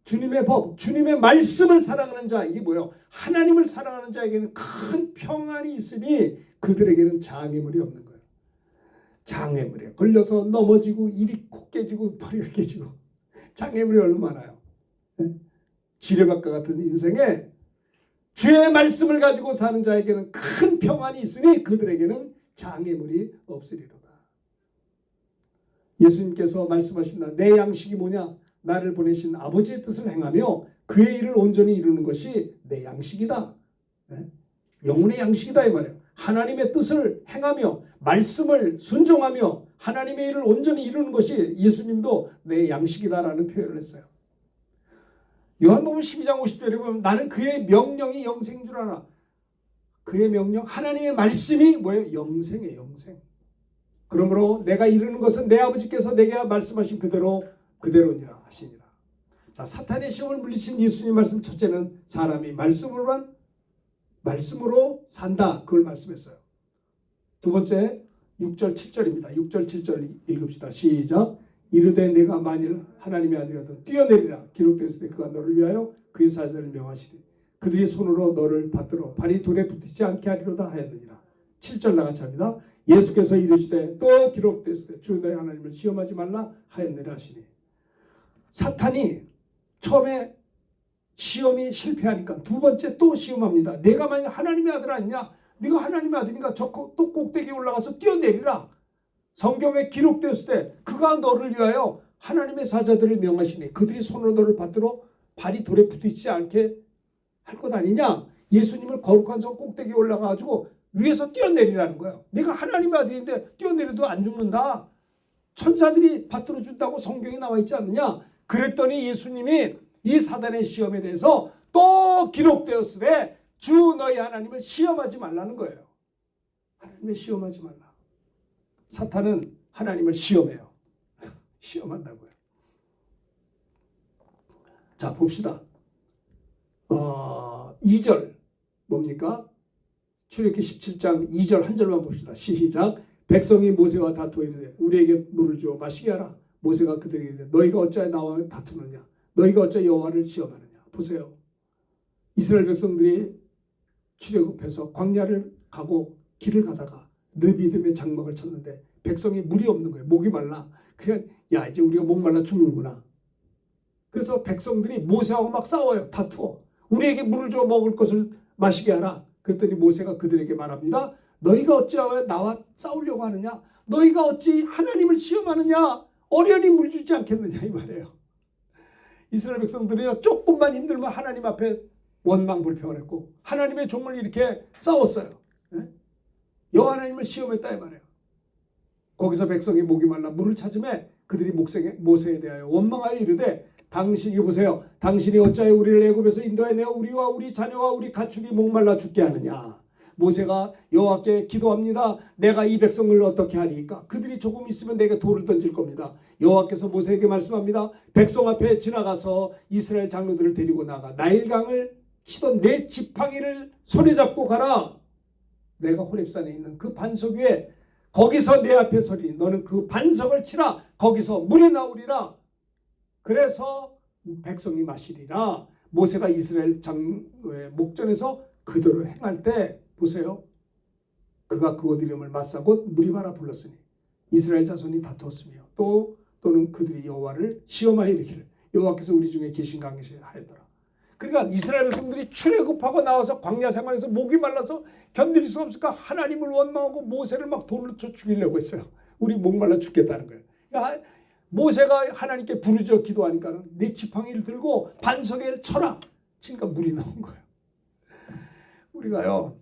주님의 법, 주님의 말씀을 사랑하는 자, 이게 뭐예요? 하나님을 사랑하는 자에게는 큰 평안이 있으니 그들에게는 장애물이 없는 거예요. 장애물에 걸려서 넘어지고 일이 코 깨지고 머리가 깨지고 장애물이 얼마나 많아요. 지뢰밭과 같은 인생에 주의 말씀을 가지고 사는 자에게는 큰 평안이 있으니 그들에게는 장애물이 없으리로다. 예수님께서 말씀하십니다. 내 양식이 뭐냐? 나를 보내신 아버지의 뜻을 행하며 그의 일을 온전히 이루는 것이 내 양식이다. 영혼의 양식이다 이 말이에요. 하나님의 뜻을 행하며 말씀을 순종하며 하나님의 일을 온전히 이루는 것이 예수님도 내 양식이다라는 표현을 했어요. 요한복음 12장 50절에 보면 나는 그의 명령이 영생인 줄 알아. 그의 명령, 하나님의 말씀이 뭐예요? 영생이에요. 영생. 그러므로 내가 이루는 것은 내 아버지께서 내게 말씀하신 그대로니라 하시니라. 자, 사탄의 시험을 물리친 예수님 말씀, 첫째는 사람이 말씀으로 산다. 그걸 말씀했어요. 두 번째 6절 7절입니다. 6절 7절 읽읍시다. 시작. 이르되 내가 만일 하나님의 아들이거든 뛰어내리라. 기록되었을 때 그가 너를 위하여 그의 사자를 명하시리. 그들이 손으로 너를 받들어 발이 돌에 붙이지 않게 하리로다 하였느니라. 7절 나같이 합니다. 예수께서 이르시되 또 기록되었을 때 주 너희 하나님을 시험하지 말라 하였느니라 하시니. 사탄이 처음에 시험이 실패하니까 두 번째 또 시험합니다. 내가 만약 하나님의 아들 아니냐? 네가 하나님의 아들이니까 저 또 꼭대기에 올라가서 뛰어내리라. 성경에 기록되었을 때 그가 너를 위하여 하나님의 사자들을 명하시니 그들이 손으로 너를 받들어 발이 돌에 붙이지 않게 할 것 아니냐? 예수님을 거룩한 성 꼭대기에 올라가가지고 위에서 뛰어내리라는 거예요. 네가 하나님의 아들인데 뛰어내려도 안 죽는다. 천사들이 받들어 준다고 성경에 나와 있지 않느냐? 그랬더니 예수님이 이 사단의 시험에 대해서 또 기록되었으되 주 너희 하나님을 시험하지 말라는 거예요. 하나님을 시험하지 말라. 사탄은 하나님을 시험해요. 시험한다고요. 자, 봅시다. 2절 뭡니까? 출애굽기 17장 2절 한 절만 봅시다. 시작. 백성이 모세와 다투어 이르되 우리에게 물을 주어 마시게 하라. 모세가 그들에게 이르되 너희가 어찌하여 나와 다투느냐? 너희가 어찌하여 여호와를 시험하느냐? 보세요. 이스라엘 백성들이 출애굽해서 광야를 가고 길을 가다가 르비딤의 장막을 쳤는데 백성이 물이 없는 거예요. 목이 말라. 그래, 야 이제 우리가 목 말라 죽는구나. 그래서 백성들이 모세하고 막 싸워요. 다투어. 우리에게 물을 줘 먹을 것을 마시게 하라. 그랬더니 모세가 그들에게 말합니다. 너희가 어찌하여 나와 싸우려고 하느냐? 너희가 어찌 하나님을 시험하느냐? 어련히 물 주지 않겠느냐 이 말이에요. 이스라엘 백성들이 조금만 힘들면 하나님 앞에 원망 불평을 했고 하나님의 종을 이렇게 싸웠어요. 여호와 하나님을 시험했다 이 말이에요. 거기서 백성이 목이 말라 물을 찾음에 그들이 모세에 대하여 원망하여 이르되 당신이 보세요. 당신이 어찌하여 우리를 애굽에서 인도해 내어 우리와 우리 자녀와 우리 가축이 목말라 죽게 하느냐. 모세가 여호와께 기도합니다. 내가 이 백성을 어떻게 하리까? 그들이 조금 있으면 내게 돌을 던질 겁니다. 여호와께서 모세에게 말씀합니다. 백성 앞에 지나가서 이스라엘 장로들을 데리고 나가 나일강을 치던 내 지팡이를 손에 잡고 가라. 내가 호렙산에 있는 그 반석 위에 거기서 내 앞에 서리니 너는 그 반석을 치라. 거기서 물이 나오리라. 그래서 백성이 마시리라. 모세가 이스라엘 장로의 목전에서 그대로 행할 때 보세요. 그가 그곳 이름을 마사곳 무리바라 불렀으니 이스라엘 자손이 다투었으며 또는 그들이 여호와를 시험하여 이르기를 여호와께서 우리 중에 계신가 하였더라. 그러니까 이스라엘 백성들이 출애굽하고 나와서 광야 생활에서 목이 말라서 견딜 수 없으니까 하나님을 원망하고 모세를 막 돌로 쳐 죽이려고 했어요. 우리 목 말라 죽겠다는 거예요. 그러니까 모세가 하나님께 부르짖어 기도하니까 내 지팡이를 들고 반석에 쳐라. 그러니까 물이 나온 거예요. 우리가요.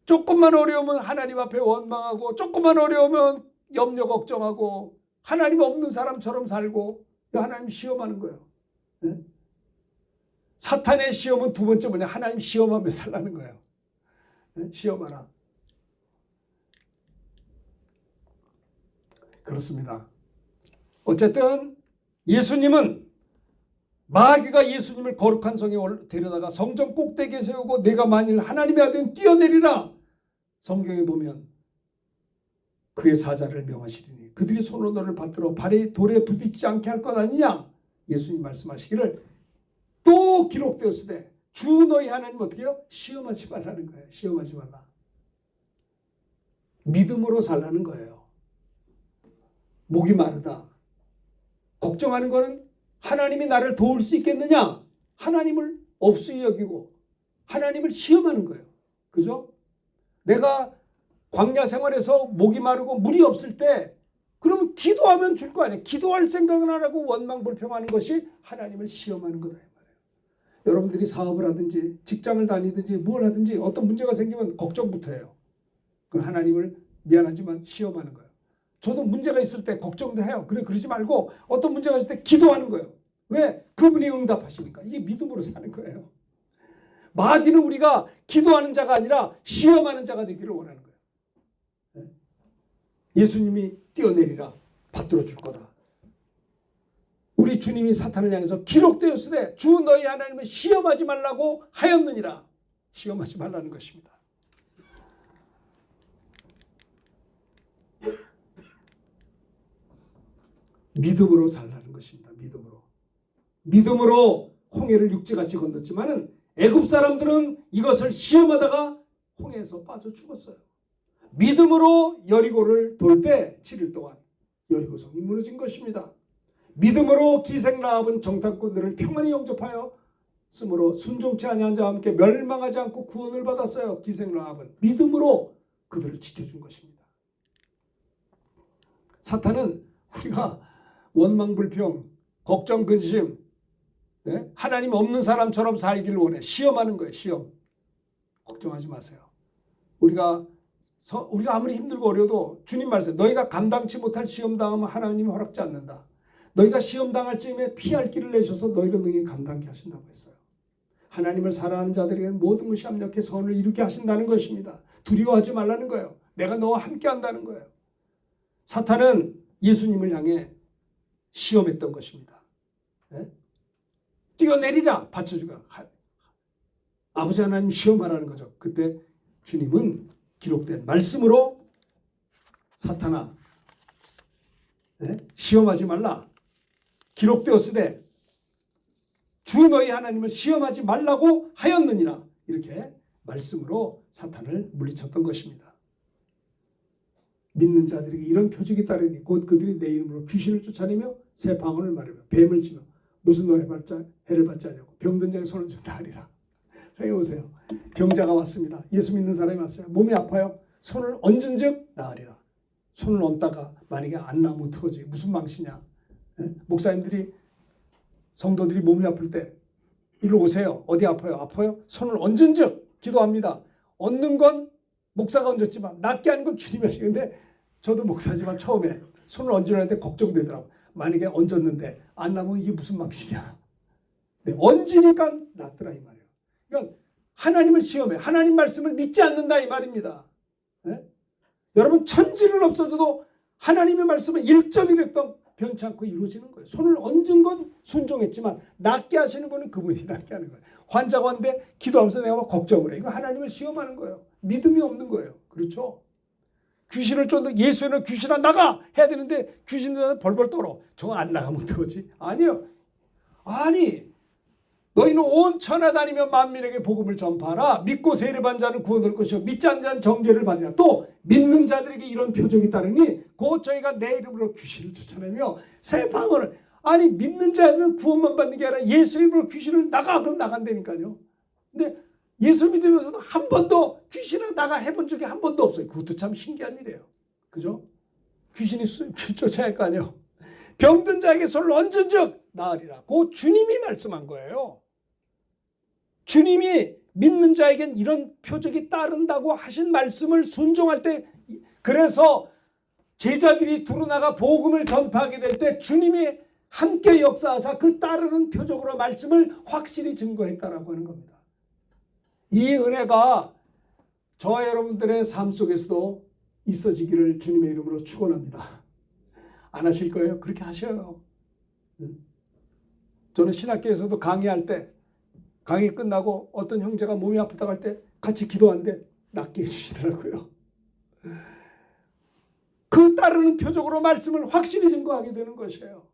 조금만 어려우면 하나님 앞에 원망하고 조금만 어려우면 염려 걱정하고 하나님 없는 사람처럼 살고 하나님 시험하는 거예요. 네? 사탄의 시험은 두 번째 뭐냐? 하나님 시험하며 살라는 거예요. 네? 시험하라. 그렇습니다. 어쨌든 예수님은 마귀가 예수님을 거룩한 성에 데려다가 성전 꼭대기에 세우고 내가 만일 하나님의 아들은 뛰어내리라. 성경에 보면 그의 사자를 명하시리니 그들이 손으로 너를 받들어 발이 돌에 부딪히지 않게 할 것 아니냐. 예수님 말씀하시기를 또 기록되었을 때 주 너희 하나님 어떻게 해요? 시험하지 말라는 거예요. 시험하지 말라. 믿음으로 살라는 거예요. 목이 마르다. 걱정하는 거는 하나님이 나를 도울 수 있겠느냐? 하나님을 없이 여기고 하나님을 시험하는 거예요. 그죠? 내가 광야 생활에서 목이 마르고 물이 없을 때 그러면 기도하면 줄 거 아니에요. 기도할 생각은 안 하고 원망 불평하는 것이 하나님을 시험하는 거다 이 말이에요. 여러분들이 사업을 하든지 직장을 다니든지 뭘 하든지 어떤 문제가 생기면 걱정부터 해요. 그 하나님을 미안하지만 시험하는 거예요. 저도 문제가 있을 때 걱정도 해요. 그러지 말고 어떤 문제가 있을 때 기도하는 거예요. 왜? 그분이 응답하시니까. 이게 믿음으로 사는 거예요. 마귀는 우리가 기도하는 자가 아니라 시험하는 자가 되기를 원하는 거예요. 예수님이 뛰어내리라 받들어 줄 거다. 우리 주님이 사탄을 향해서 기록되었으되 주 너희 하나님은 시험하지 말라고 하였느니라. 시험하지 말라는 것입니다. 믿음으로 살라는 것입니다. 믿음으로 홍해를 육지같이 건넜지만은 애굽 사람들은 이것을 시험하다가 홍해에서 빠져 죽었어요. 믿음으로 여리고를 돌 때 7일 동안 여리고성이 무너진 것입니다. 믿음으로 기생 라합은 정탐꾼들을 평안히 영접하여 쓰므로 순종치 아니한 자와 함께 멸망하지 않고 구원을 받았어요. 기생 라합은 믿음으로 그들을 지켜준 것입니다. 사탄은 우리가 원망불평, 걱정, 근심, 하나님 없는 사람처럼 살기를 원해. 시험하는 거예요. 시험. 걱정하지 마세요. 우리가 아무리 힘들고 어려도 주님 말씀, 너희가 감당치 못할 시험 당하면 하나님이 허락지 않는다. 너희가 시험 당할 즈음에 피할 길을 내셔서 너희를 능히 감당케 하신다고 했어요. 하나님을 사랑하는 자들에게는 모든 것이 합력해 선을 이루게 하신다는 것입니다. 두려워하지 말라는 거예요. 내가 너와 함께 한다는 거예요. 사탄은 예수님을 향해 시험했던 것입니다. 뛰어내리라 받쳐주가. 아버지 하나님 시험하라는 거죠. 그때 주님은 기록된 말씀으로 사탄아 시험하지 말라. 기록되었으되 주 너희 하나님을 시험하지 말라고 하였느니라. 이렇게 말씀으로 사탄을 물리쳤던 것입니다. 믿는 자들에게 이런 표적이 따르니 곧 그들이 내 이름으로 귀신을 쫓아내며 새 방언을 말하며 뱀을 치며 무슨 너 해를 받지 않냐고 병든 자의 손을 좀 나으리라. 생각해보세요. 병자가 왔습니다. 예수 믿는 사람이 왔어요. 몸이 아파요. 손을 얹은 즉 나으리라. 손을 얹다가 만약에 안 나면 어떡하지? 무슨 망신이야. 목사님들이 성도들이 몸이 아플 때 이리로 오세요. 어디 아파요? 아파요? 손을 얹은 즉 기도합니다. 얹는 건 목사가 얹었지만 낫게 하는 건 주님이 하시는데 저도 목사지만 처음에 손을 얹으려는데 걱정되더라고요. 만약에 얹었는데 안 나면 이게 무슨 망신이야. 네, 얹으니까 낫더라 이 말이에요. 그러니까 하나님을 시험해. 하나님 말씀을 믿지 않는다 이 말입니다. 네? 여러분 천지는 없어져도 하나님의 말씀은 1.1획도 변치 않고 이루어지는 거예요. 손을 얹은 건 순종했지만 낫게 하시는 분은 그분이 낫게 하는 거예요. 환자가 왔는데 기도하면서 내가 막 걱정을 해. 이거 하나님을 시험하는 거예요. 믿음이 없는 거예요. 그렇죠? 귀신을 쫓는 예수는 귀신아 나가 해야 되는데 귀신들은 벌벌 떨어. 저거 안 나가면 어떡하지? 아니요. 아니 너희는 온 천하 다니며 만민에게 복음을 전파하라. 믿고 세례받은 자는 구원될 것이요 믿지 않는 자는 정죄를 받으리라. 또 믿는 자들에게 이런 표적이 따르니 곧 저희가 내 이름으로 귀신을 쫓아내며 새 방언을. 아니 믿는 자들은 구원만 받는 게 아니라 예수 이름으로 귀신을 나가 그럼 나간다니까요. 근데 예수 믿으면서도 한 번도 귀신을 나가 해본 적이 한 번도 없어요. 그것도 참 신기한 일이에요. 그죠? 귀신이 쫓아야 할 거 아니에요. 병든 자에게 손을 얹은 즉 나으리라. 그 주님이 말씀한 거예요. 주님이 믿는 자에겐 이런 표적이 따른다고 하신 말씀을 순종할 때 그래서 제자들이 두루 나가 복음을 전파하게 될 때 주님이 함께 역사하사 그 따르는 표적으로 말씀을 확실히 증거했다라고 하는 겁니다. 이 은혜가 저와 여러분들의 삶 속에서도 있어지기를 주님의 이름으로 축원합니다. 안 하실 거예요? 그렇게 하셔요. 저는 신학교에서도 강의할 때 강의 끝나고 어떤 형제가 몸이 아프다고 할 때 같이 기도하는데 낫게 해주시더라고요. 그 따르는 표적으로 말씀을 확실히 증거하게 되는 것이에요.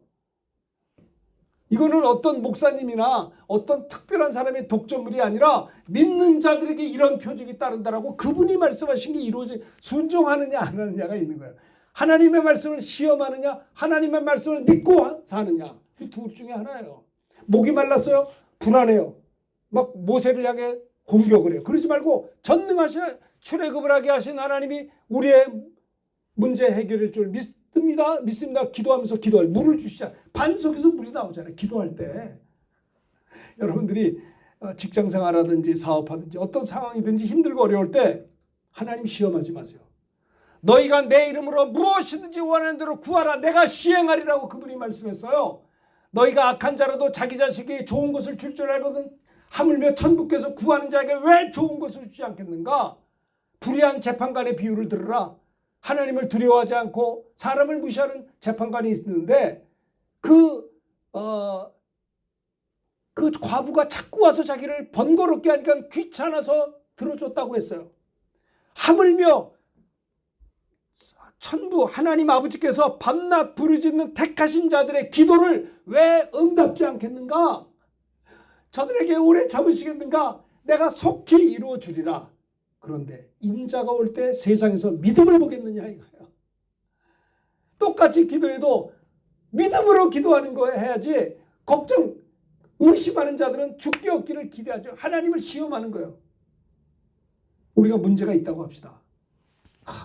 이거는 어떤 목사님이나 어떤 특별한 사람의 독점물이 아니라 믿는 자들에게 이런 표적이 따른다라고 그분이 말씀하신 게 이루어지 순종하느냐 안 하느냐가 있는 거예요. 하나님의 말씀을 시험하느냐 하나님의 말씀을 믿고 사느냐 이 둘 중에 하나예요. 목이 말랐어요. 불안해요. 막 모세를 향해 공격을 해요. 그러지 말고 전능하신 출애굽을 하게 하신 하나님이 우리의 문제 해결할 줄 믿습니다. 기도하면서 기도할 물을 주시잖아요. 반석에서 물이 나오잖아요. 기도할 때. 여러분들이 직장생활하든지 사업하든지 어떤 상황이든지 힘들고 어려울 때 하나님 시험하지 마세요. 너희가 내 이름으로 무엇이든지 원하는 대로 구하라. 내가 시행하리라고 그분이 말씀했어요. 너희가 악한 자라도 자기 자식이 좋은 것을 줄 줄 알거든 하물며 천부께서 구하는 자에게 왜 좋은 것을 주지 않겠는가? 불의한 재판관의 비유를 들으라. 하나님을 두려워하지 않고 사람을 무시하는 재판관이 있는데 그 과부가 자꾸 와서 자기를 번거롭게 하니까 귀찮아서 들어줬다고 했어요. 하물며 천부 하나님 아버지께서 밤낮 부르짖는 택하신 자들의 기도를 왜 응답지 않겠는가? 저들에게 오래 참으시겠는가? 내가 속히 이루어 주리라. 그런데 인자가 올 때 세상에서 믿음을 보겠느냐 이거예요. 똑같이 기도해도 믿음으로 기도하는 거 해야지 걱정 의심하는 자들은 죽게 얻기를 기대하죠. 하나님을 시험하는 거예요. 우리가 문제가 있다고 합시다.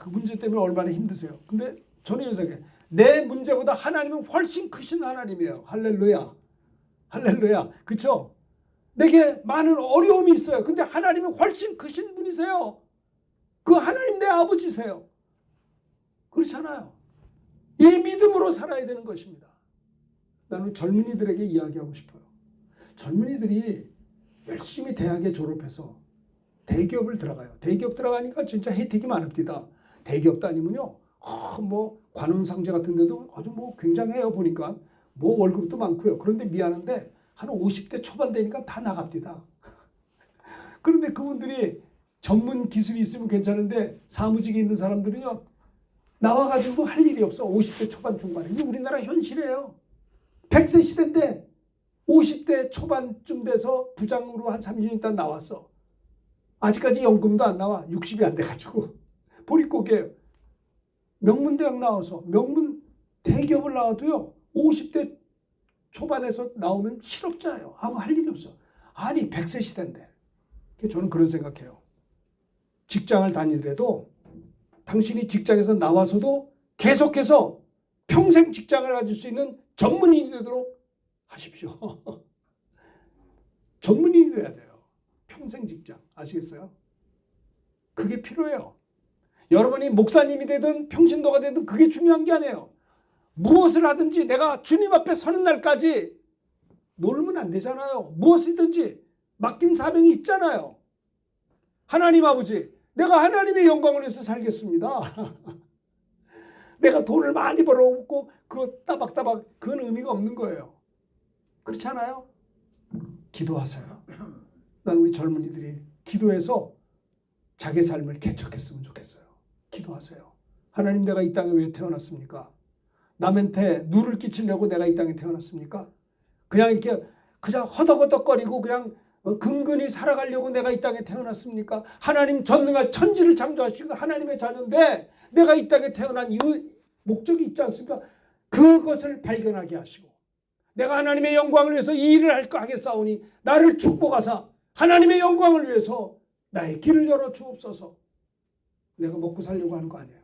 그 문제 때문에 얼마나 힘드세요. 근데 저는 이런 생각해요. 내 문제보다 하나님은 훨씬 크신 하나님이에요. 할렐루야. 할렐루야. 그렇죠? 내게 많은 어려움이 있어요. 근데 하나님은 훨씬 크신 분이세요. 그 하나님 내 아버지세요. 그렇잖아요. 이 믿음으로 살아야 되는 것입니다. 나는 젊은이들에게 이야기하고 싶어요. 젊은이들이 열심히 대학에 졸업해서 대기업을 들어가요. 대기업 들어가니까 진짜 혜택이 많습니다. 대기업 다니면요, 뭐 관운상제 같은 데도 아주 뭐 굉장해요. 보니까 뭐 월급도 많고요. 그런데 미안한데 한 50대 초반 되니까 다 나갑니다. 그런데 그분들이 전문 기술이 있으면 괜찮은데 사무직에 있는 사람들은요, 나와가지고 할 일이 없어. 50대 초반 중반에. 이게 우리나라 현실이에요. 100세 시대인데 50대 초반쯤 돼서 부장으로 한 30년 있다 나왔어. 아직까지 연금도 안 나와. 60이 안 돼가지고. 보릿고개예요. 명문대학 나와서 명문 대기업을 나와도요. 50대 초반에서 나오면 실업자예요. 아무 할 일이 없어. 아니 100세 시대인데. 저는 그런 생각해요. 직장을 다니더라도 당신이 직장에서 나와서도 계속해서 평생 직장을 가질 수 있는 전문인이 되도록 하십시오. 전문인이 돼야 돼요. 평생 직장. 아시겠어요? 그게 필요해요. 여러분이 목사님이 되든 평신도가 되든 그게 중요한 게 아니에요. 무엇을 하든지 내가 주님 앞에 서는 날까지 놀면 안 되잖아요. 무엇이든지 맡긴 사명이 있잖아요. 하나님 아버지, 내가 하나님의 영광을 위해서 살겠습니다. 내가 돈을 많이 벌어오고 그거 따박따박 그건 의미가 없는 거예요. 그렇지 않아요? 기도하세요. 난 우리 젊은이들이 기도해서 자기 삶을 개척했으면 좋겠어요. 기도하세요. 하나님, 내가 이 땅에 왜 태어났습니까? 남한테 누를 끼치려고 내가 이 땅에 태어났습니까? 그냥 이렇게 그냥 허덕허덕거리고 그냥 근근히 살아가려고 내가 이 땅에 태어났습니까? 하나님 전능한 천지를 창조하시고 하나님의 자녀인데 내가 이 땅에 태어난 목적이 있지 않습니까? 그것을 발견하게 하시고 내가 하나님의 영광을 위해서 이 일을 하겠사오니 나를 축복하사 하나님의 영광을 위해서 나의 길을 열어 주옵소서. 내가 먹고 살려고 하는 거 아니에요.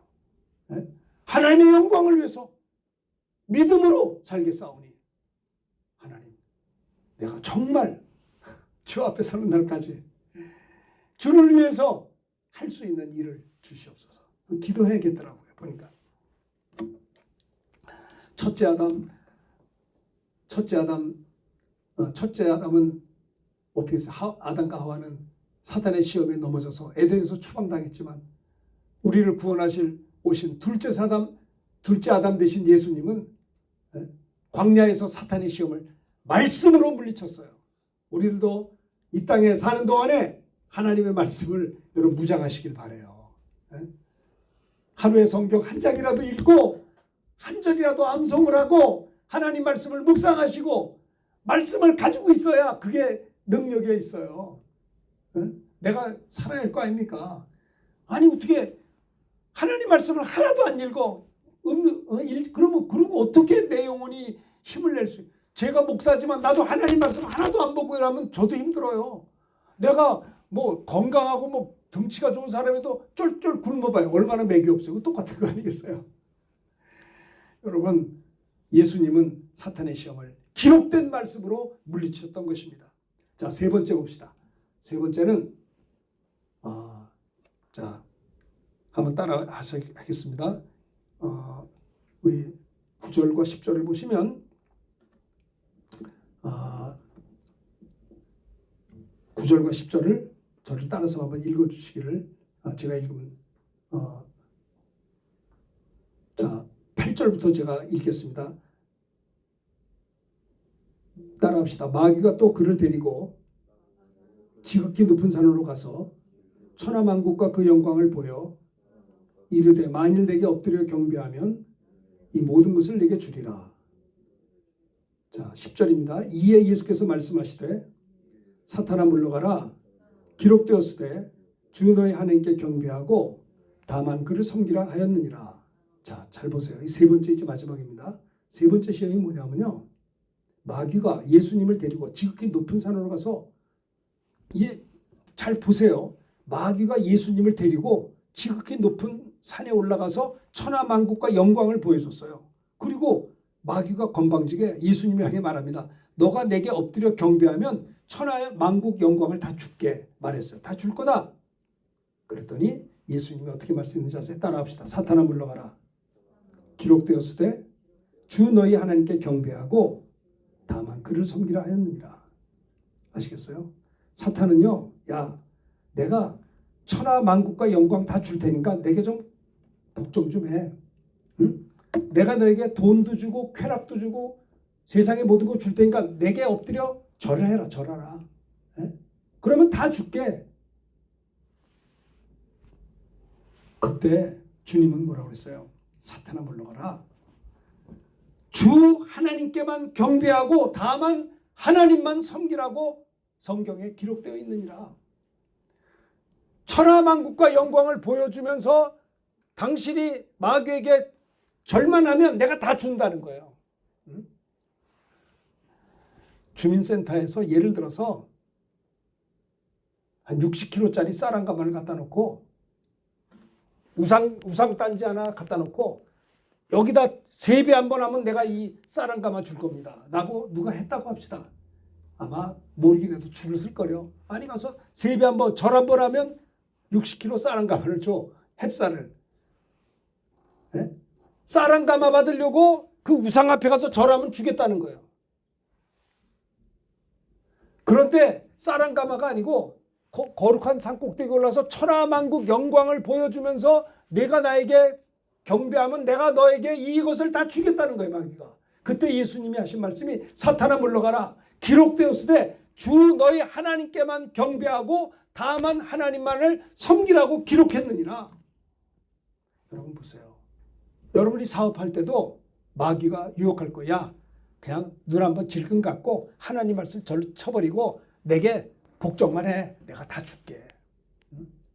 네? 하나님의 영광을 위해서 믿음으로 살겠사오니 하나님, 내가 정말 주 앞에 서는 날까지 주를 위해서 할 수 있는 일을 주시옵소서. 기도해야겠더라고요. 보니까 첫째 아담은 어떻게 했어요? 아담과 하와는 사단의 시험에 넘어져서 에덴에서 추방당했지만 우리를 구원하실 오신 둘째 아담 되신 예수님은 광야에서 사탄의 시험을 말씀으로 물리쳤어요. 우리들도 이 땅에 사는 동안에 하나님의 말씀을 여러분 무장하시길 바라요. 하루에 성경 한 장이라도 읽고 한 절이라도 암송을 하고 하나님 말씀을 묵상하시고 말씀을 가지고 있어야 그게 능력에 있어요. 내가 살아야 할 거 아닙니까? 아니 어떻게 하나님 말씀을 하나도 안 읽어? 그러면 그러고 어떻게 내 영혼이 힘을 낼 수? 제가 목사지만 나도 하나님 말씀 하나도 안 보고 이러면 저도 힘들어요. 내가 뭐 건강하고 뭐 덩치가 좋은 사람에도 쫄쫄 굶어봐요. 얼마나 맥이 없어요. 똑같은 거 아니겠어요? 여러분, 예수님은 사탄의 시험을 기록된 말씀으로 물리치셨던 것입니다. 자, 세 번째 봅시다. 세 번째는 한번 따라 하겠습니다. 우리 9절과 10절을 보시면 9절과 10절을 저를 따라서 한번 읽어주시기를 제가 읽으면 자 8절부터 제가 읽겠습니다. 따라합시다. 마귀가 또 그를 데리고 지극히 높은 산으로 가서 천하만국과 그 영광을 보여 이르되 만일 내게 엎드려 경배하면 이 모든 것을 내게 주리라. 자 10절입니다. 이에 예수께서 말씀하시되 사탄아 물러가라. 기록되었으되 주 너의 하나님께 경배하고 다만 그를 섬기라 하였느니라. 자, 잘 보세요. 이 세 번째 이제 마지막입니다. 세 번째 시험이 뭐냐면요. 마귀가 예수님을 데리고 지극히 높은 산으로 가서 잘 보세요. 마귀가 예수님을 데리고 지극히 높은 산에 올라가서 천하만국과 영광을 보여줬어요. 그리고 마귀가 건방지게 예수님을 향해 말합니다. 너가 내게 엎드려 경배하면 천하만국 영광을 다 줄게 말했어요. 다 줄 거다. 그랬더니 예수님이 어떻게 말씀했는지 아세요? 따라합시다. 사탄아 물러가라. 기록되었으되 주 너희 하나님께 경배하고 다만 그를 섬기라 하였느니라. 아시겠어요? 사탄은요. 야 내가 천하만국과 영광 다 줄 테니까 내게 좀 복종 좀 해. 응? 내가 너에게 돈도 주고 쾌락도 주고 세상의 모든 거 줄 테니까 내게 엎드려 절해라. 절하라. 에? 그러면 다 줄게. 그때 주님은 뭐라고 그랬어요? 사탄아 물러가라. 주 하나님께만 경배하고 다만 하나님만 섬기라고 성경에 기록되어 있느니라. 천하만국과 영광을 보여주면서 당신이 마귀에게 절만하면 내가 다 준다는 거예요. 주민센터에서 예를 들어서 한 60kg짜리 쌀 한 가마를 갖다 놓고 우상단지 하나 갖다 놓고 여기다 세배 한번 하면 내가 이 쌀 한 가마 줄 겁니다. 라고 누가 했다고 합시다. 아마 모르긴 해도 줄을 쓸 거려. 아니 가서 세배 한번 절 한번 하면 60kg 쌀 한 가마를 줘. 햅쌀을. 네? 쌀 한 가마 받으려고 그 우상 앞에 가서 절하면 주겠다는 거예요. 그런데 쌀 한 가마가 아니고 거룩한 산 꼭대기 올라서 천하만국 영광을 보여주면서 내가 나에게 경배하면 내가 너에게 이것을 다 주겠다는 거예요. 마귀가. 그때 예수님이 하신 말씀이 사탄아 물러가라. 기록되었으되 주 너희 하나님께만 경배하고 다만 하나님만을 섬기라고 기록했느니라. 여러분 보세요. 여러분이 사업할 때도 마귀가 유혹할 거야. 그냥 눈 한번 질끈 감고 하나님 말씀 절로 쳐버리고 내게 복종만 해. 내가 다 줄게.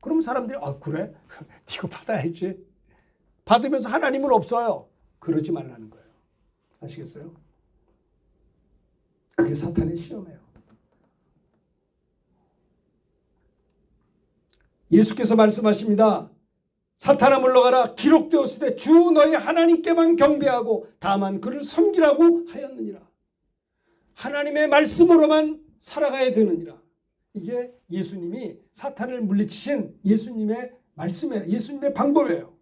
그러면 사람들이 그래? 이거 받아야지. 받으면서 하나님은 없어요. 그러지 말라는 거예요. 아시겠어요? 그게 사탄의 시험이에요. 예수께서 말씀하십니다. 사탄아 물러가라. 기록되었으되 주 너희 하나님께만 경배하고 다만 그를 섬기라고 하였느니라. 하나님의 말씀으로만 살아가야 되느니라. 이게 예수님이 사탄을 물리치신 예수님의 말씀이에요. 예수님의 방법이에요.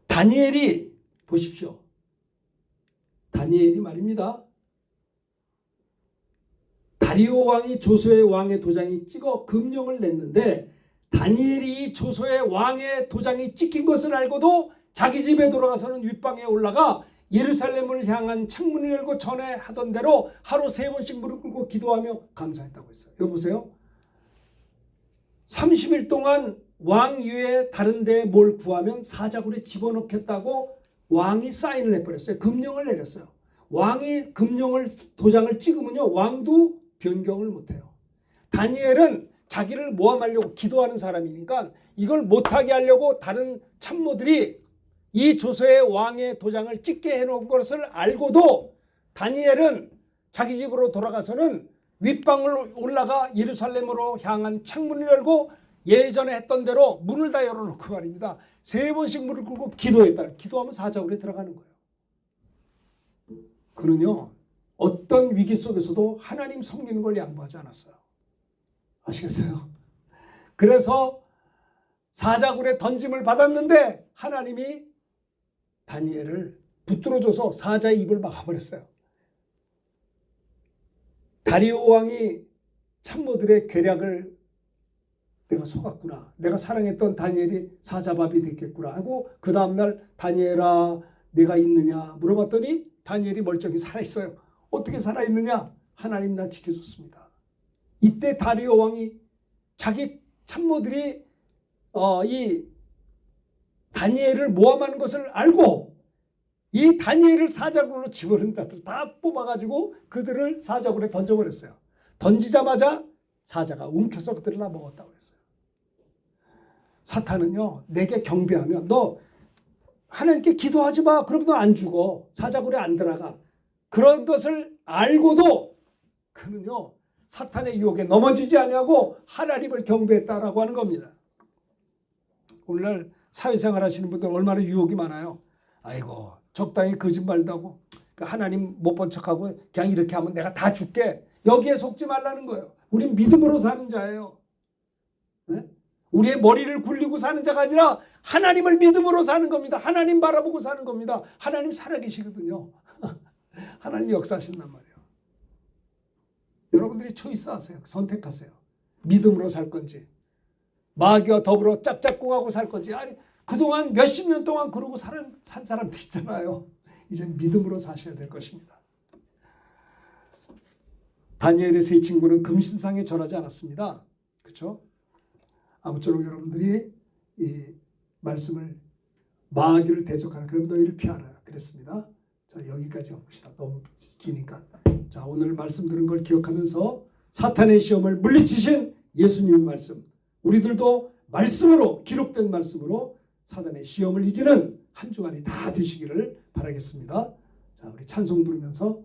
다니엘이 보십시오. 다니엘이 말입니다. 다리오 왕이 조서의 왕의 도장이 찍어 금령을 냈는데 다니엘이 이 조서의 왕의 도장이 찍힌 것을 알고도 자기 집에 돌아가서는 윗방에 올라가 예루살렘을 향한 창문을 열고 전에 하던 대로 하루 3번씩 무릎 꿇고 기도하며 감사했다고 했어요. 여보세요? 30일 동안 왕 위에 다른 데에 뭘 구하면 사자굴에 집어넣겠다고 왕이 사인을 해버렸어요. 금령을 내렸어요. 왕이 금령을 도장을 찍으면요 왕도 변경을 못해요. 다니엘은 자기를 모함하려고 기도하는 사람이니까 이걸 못하게 하려고 다른 참모들이 이 조서의 왕의 도장을 찍게 해놓은 것을 알고도 다니엘은 자기 집으로 돌아가서는 윗방을 올라가 예루살렘으로 향한 창문을 열고 예전에 했던 대로 문을 다 열어놓고 말입니다. 3번씩 무릎 꿇고 기도했다. 기도하면 사자굴에 들어가는 거예요. 그는요 어떤 위기 속에서도 하나님 섬기는 걸 양보하지 않았어요. 아시겠어요? 그래서 사자굴에 던짐을 받았는데 하나님이 다니엘을 붙들어줘서 사자의 입을 막아버렸어요. 다리오 왕이 참모들의 계략을 내가 속았구나. 내가 사랑했던 다니엘이 사자밥이 됐겠구나 하고 그 다음날 다니엘아 내가 있느냐 물어봤더니 다니엘이 멀쩡히 살아있어요. 어떻게 살아있느냐? 하나님 나 지켜줬습니다. 이때 다리오 왕이 자기 참모들이 이 다니엘을 모함하는 것을 알고 이 다니엘을 사자굴로 집어넣는다. 다 뽑아가지고 그들을 사자굴에 던져버렸어요. 던지자마자 사자가 움켜서 그들을 다 먹었다고 그랬어요. 사탄은요 내게 경배하면 너 하나님께 기도하지 마. 그럼 너 안 죽어. 사자굴에 안 들어가. 그런 것을 알고도 그는요 사탄의 유혹에 넘어지지 아니하고 하나님을 경배했다라고 하는 겁니다. 오늘날 사회생활 하시는 분들 얼마나 유혹이 많아요. 아이고 적당히 거짓말도 하고 하나님 못 본 척하고 그냥 이렇게 하면 내가 다 줄게. 여기에 속지 말라는 거예요. 우린 믿음으로 사는 자예요. 네? 우리의 머리를 굴리고 사는 자가 아니라 하나님을 믿음으로 사는 겁니다. 하나님 바라보고 사는 겁니다. 하나님 살아계시거든요. 하나님 역사하신단 말이에요. 여러분들이 초이스하세요. 선택하세요. 믿음으로 살 건지 마귀와 더불어 짝짝꿍하고 살 건지. 아니 그동안 몇십 년 동안 그러고 산 사람들 있잖아요. 이제 믿음으로 사셔야 될 것입니다. 다니엘의 세 친구는 금신상에 절하지 않았습니다. 그렇죠? 아무쪼록 여러분들이 이 말씀을 마귀를 대적하라. 그럼 너희를 피하라. 그랬습니다. 자 여기까지 봅시다. 너무 기니까. 자 오늘 말씀 들은 걸 기억하면서 사탄의 시험을 물리치신 예수님의 말씀. 우리들도 말씀으로 기록된 말씀으로 사탄의 시험을 이기는 한 주간이 다 되시기를 바라겠습니다. 자 우리 찬송 부르면서